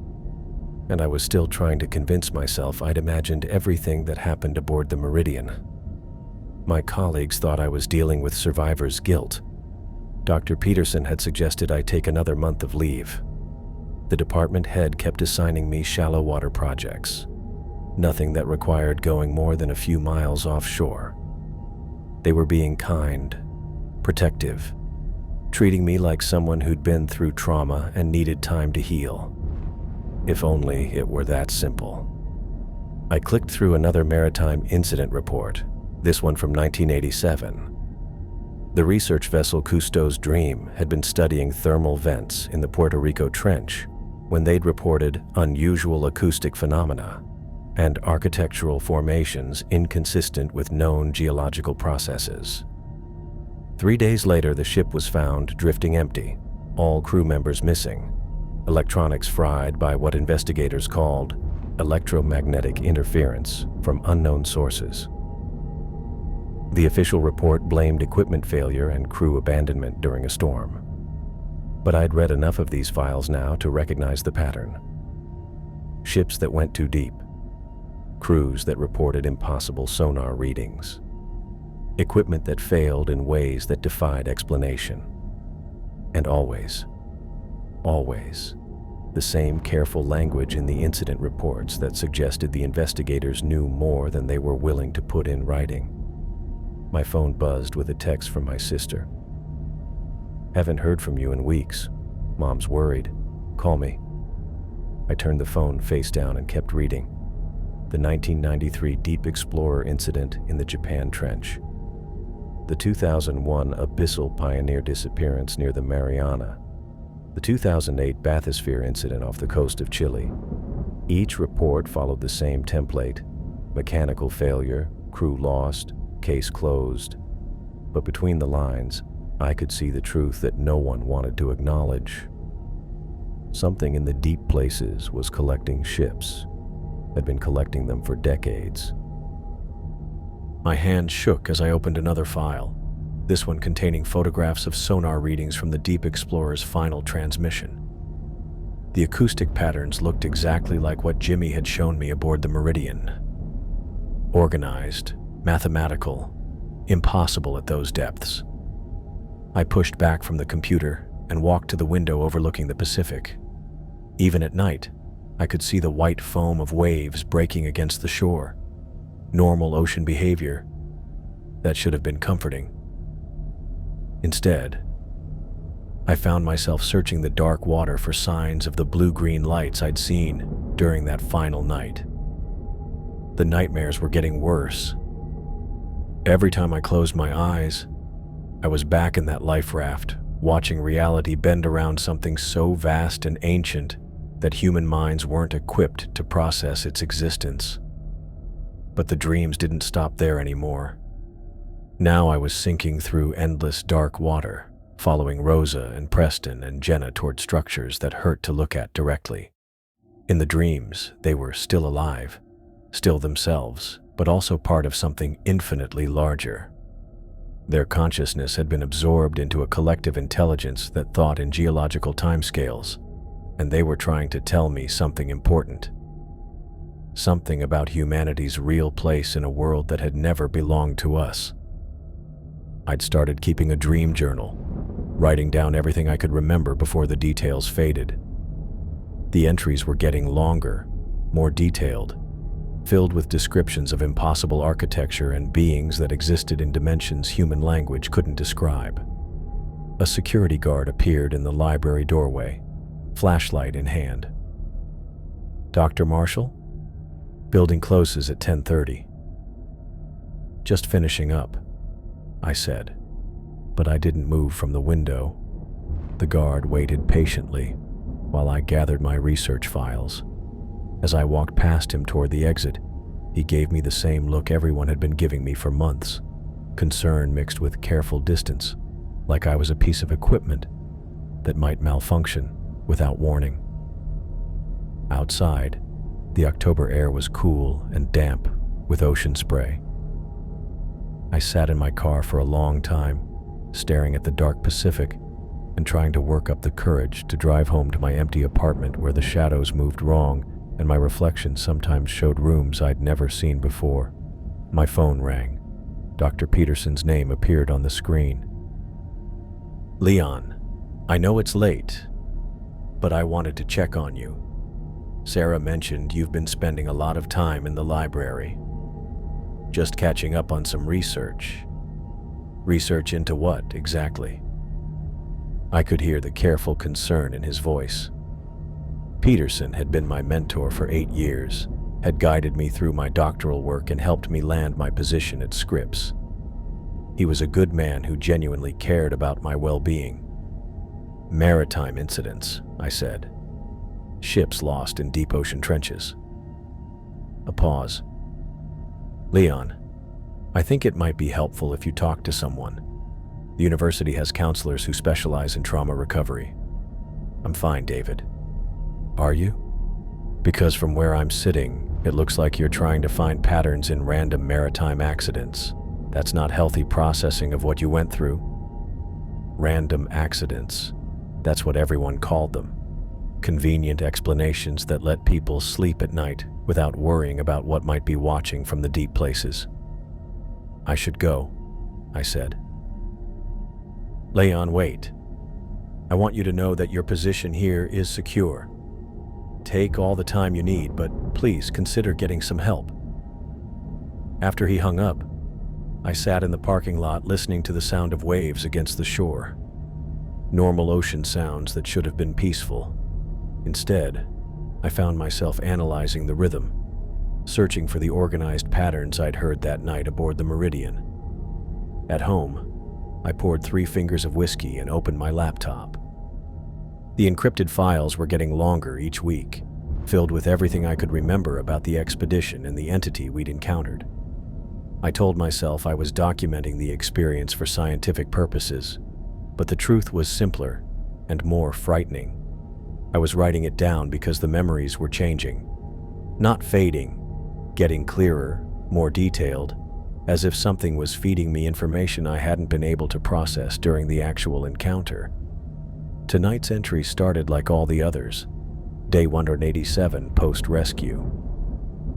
and I was still trying to convince myself I'd imagined everything that happened aboard the Meridian. My colleagues thought I was dealing with survivor's guilt. Dr. Peterson had suggested I take another month of leave. The department head kept assigning me shallow water projects. Nothing that required going more than a few miles offshore. They were being kind, protective, treating me like someone who'd been through trauma and needed time to heal. If only it were that simple. I clicked through another maritime incident report, this one from 1987. The research vessel Cousteau's Dream had been studying thermal vents in the Puerto Rico Trench when they'd reported unusual acoustic phenomena and architectural formations inconsistent with known geological processes. 3 days later, the ship was found drifting empty, all crew members missing, electronics fried by what investigators called electromagnetic interference from unknown sources. The official report blamed equipment failure and crew abandonment during a storm. But I'd read enough of these files now to recognize the pattern. Ships that went too deep, crews that reported impossible sonar readings, equipment that failed in ways that defied explanation. And always, the same careful language in the incident reports that suggested the investigators knew more than they were willing to put in writing. My phone buzzed with a text from my sister. "Haven't heard from you in weeks. Mom's worried. Call me." I turned the phone face down and kept reading. The 1993 Deep Explorer incident in the Japan Trench. The 2001 Abyssal Pioneer disappearance near the Mariana. The 2008 bathysphere incident off the coast of Chile. Each report followed the same template: mechanical failure, crew lost, case closed. But between the lines, I could see the truth that no one wanted to acknowledge. Something in the deep places was collecting ships, had been collecting them for decades. My hand shook as I opened another file, this one containing photographs of sonar readings from the Deep Explorer's final transmission. The acoustic patterns looked exactly like what Jimmy had shown me aboard the Meridian. Organized, mathematical, impossible at those depths. I pushed back from the computer and walked to the window overlooking the Pacific. Even at night, I could see the white foam of waves breaking against the shore. Normal ocean behavior that should have been comforting. Instead, I found myself searching the dark water for signs of the blue-green lights I'd seen during that final night. The nightmares were getting worse. Every time I closed my eyes, I was back in that life raft, watching reality bend around something so vast and ancient that human minds weren't equipped to process its existence. But the dreams didn't stop there anymore. Now I was sinking through endless dark water, following Rosa and Preston and Jenna toward structures that hurt to look at directly. In the dreams, they were still alive, still themselves, but also part of something infinitely larger. Their consciousness had been absorbed into a collective intelligence that thought in geological timescales, and they were trying to tell me something important. Something about humanity's real place in a world that had never belonged to us. I'd started keeping a dream journal, writing down everything I could remember before the details faded. The entries were getting longer, more detailed, filled with descriptions of impossible architecture and beings that existed in dimensions human language couldn't describe. A security guard appeared in the library doorway, flashlight in hand. "Dr. Marshall? Building closes at 10:30. "Just finishing up," I said, but I didn't move from the window. The guard waited patiently while I gathered my research files. As I walked past him toward the exit, he gave me the same look everyone had been giving me for months, concern mixed with careful distance, like I was a piece of equipment that might malfunction without warning. Outside, the October air was cool and damp with ocean spray. I sat in my car for a long time, staring at the dark Pacific and trying to work up the courage to drive home to my empty apartment where the shadows moved wrong and my reflection sometimes showed rooms I'd never seen before. My phone rang. Dr. Peterson's name appeared on the screen. "Leon, I know it's late, but I wanted to check on you. Sarah mentioned you've been spending a lot of time in the library. Just catching up on some research." "Research into what, exactly?" I could hear the careful concern in his voice. Peterson had been my mentor for 8 years, had guided me through my doctoral work and helped me land my position at Scripps. He was a good man who genuinely cared about my well-being. "Maritime incidents," I said. "Ships lost in deep ocean trenches." A pause. "Leon, I think it might be helpful if you talk to someone. The university has counselors who specialize in trauma recovery." "I'm fine, David." "Are you? Because from where I'm sitting, it looks like you're trying to find patterns in random maritime accidents. That's not healthy processing of what you went through." Random accidents. That's what everyone called them. Convenient explanations that let people sleep at night without worrying about what might be watching from the deep places. "I should go," I said. "Leon, wait. I want you to know that your position here is secure. Take all the time you need, but please consider getting some help." After he hung up, I sat in the parking lot listening to the sound of waves against the shore. Normal ocean sounds that should have been peaceful. Instead, I found myself analyzing the rhythm, searching for the organized patterns I'd heard that night aboard the Meridian. At home, I poured 3 fingers of whiskey and opened my laptop. The encrypted files were getting longer each week, filled with everything I could remember about the expedition and the entity we'd encountered. I told myself I was documenting the experience for scientific purposes, but the truth was simpler and more frightening. I was writing it down because the memories were changing, not fading, getting clearer, more detailed, as if something was feeding me information I hadn't been able to process during the actual encounter. Tonight's entry started like all the others, day 187 post-rescue.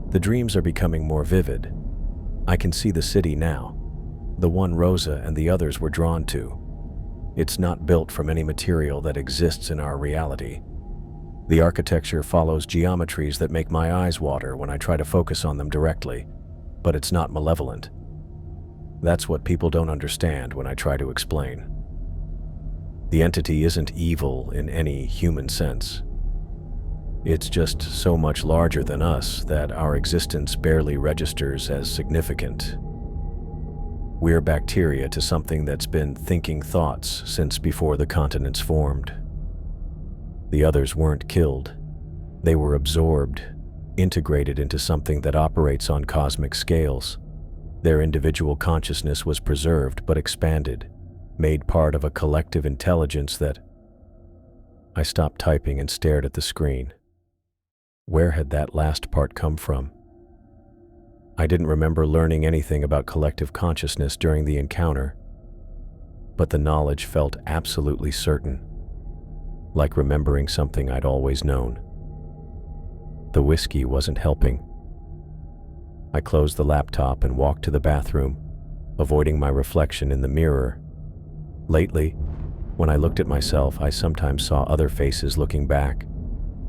The dreams are becoming more vivid. I can see the city now, the one Rosa and the others were drawn to. It's not built from any material that exists in our reality. The architecture follows geometries that make my eyes water when I try to focus on them directly, but it's not malevolent. That's what people don't understand when I try to explain. The entity isn't evil in any human sense. It's just so much larger than us that our existence barely registers as significant. We're bacteria to something that's been thinking thoughts since before the continents formed. The others weren't killed. They were absorbed, integrated into something that operates on cosmic scales. Their individual consciousness was preserved but expanded, made part of a collective intelligence that... I stopped typing and stared at the screen. Where had that last part come from? I didn't remember learning anything about collective consciousness during the encounter, but the knowledge felt absolutely certain, like remembering something I'd always known. The whiskey wasn't helping. I closed the laptop and walked to the bathroom, avoiding my reflection in the mirror. Lately, when I looked at myself, I sometimes saw other faces looking back.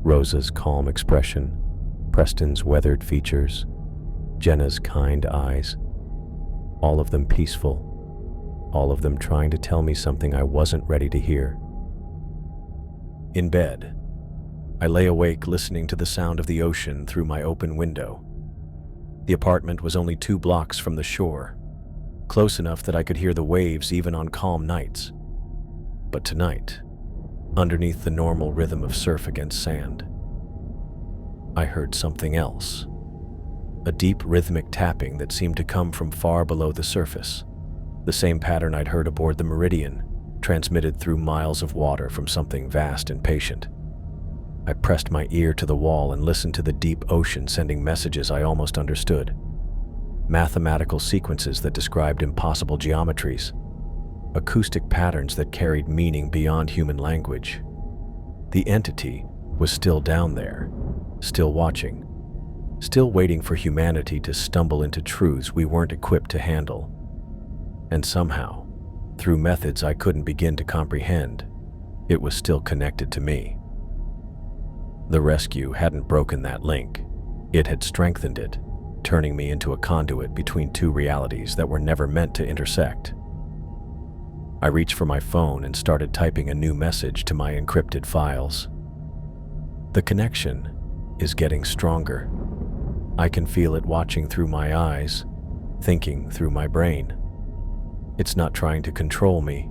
Rosa's calm expression, Preston's weathered features, Jenna's kind eyes, all of them peaceful, all of them trying to tell me something I wasn't ready to hear. In bed, I lay awake listening to the sound of the ocean through my open window. The apartment was only 2 blocks from the shore, close enough that I could hear the waves even on calm nights. But tonight, underneath the normal rhythm of surf against sand, I heard something else. A deep rhythmic tapping that seemed to come from far below the surface. The same pattern I'd heard aboard the Meridian, transmitted through miles of water from something vast and patient. I pressed my ear to the wall and listened to the deep ocean sending messages I almost understood. Mathematical sequences that described impossible geometries. Acoustic patterns that carried meaning beyond human language. The entity was still down there, still watching, still waiting for humanity to stumble into truths we weren't equipped to handle. And somehow, through methods I couldn't begin to comprehend, it was still connected to me. The rescue hadn't broken that link. It had strengthened it, turning me into a conduit between 2 realities that were never meant to intersect. I reached for my phone and started typing a new message to my encrypted files. The connection is getting stronger. I can feel it watching through my eyes, thinking through my brain. It's not trying to control me.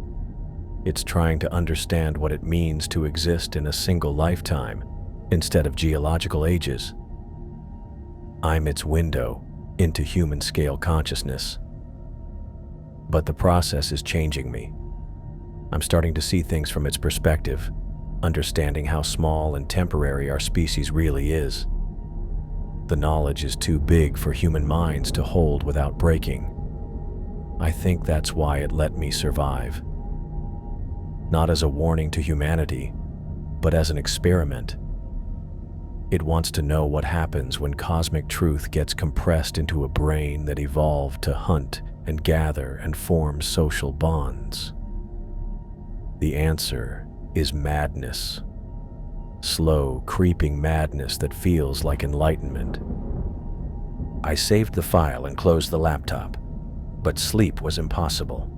It's trying to understand what it means to exist in a single lifetime instead of geological ages. I'm its window into human-scale consciousness. But the process is changing me. I'm starting to see things from its perspective, understanding how small and temporary our species really is. The knowledge is too big for human minds to hold without breaking. I think that's why it let me survive. Not as a warning to humanity, but as an experiment. It wants to know what happens when cosmic truth gets compressed into a brain that evolved to hunt and gather and form social bonds. The answer is madness. Slow, creeping madness that feels like enlightenment. I saved the file and closed the laptop, but sleep was impossible.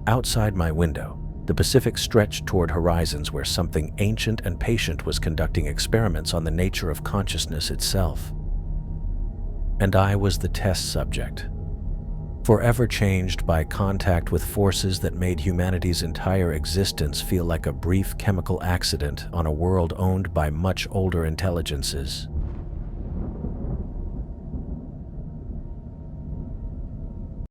Outside my window, the Pacific stretched toward horizons where something ancient and patient was conducting experiments on the nature of consciousness itself. And I was the test subject, forever changed by contact with forces that made humanity's entire existence feel like a brief chemical accident on a world owned by much older intelligences.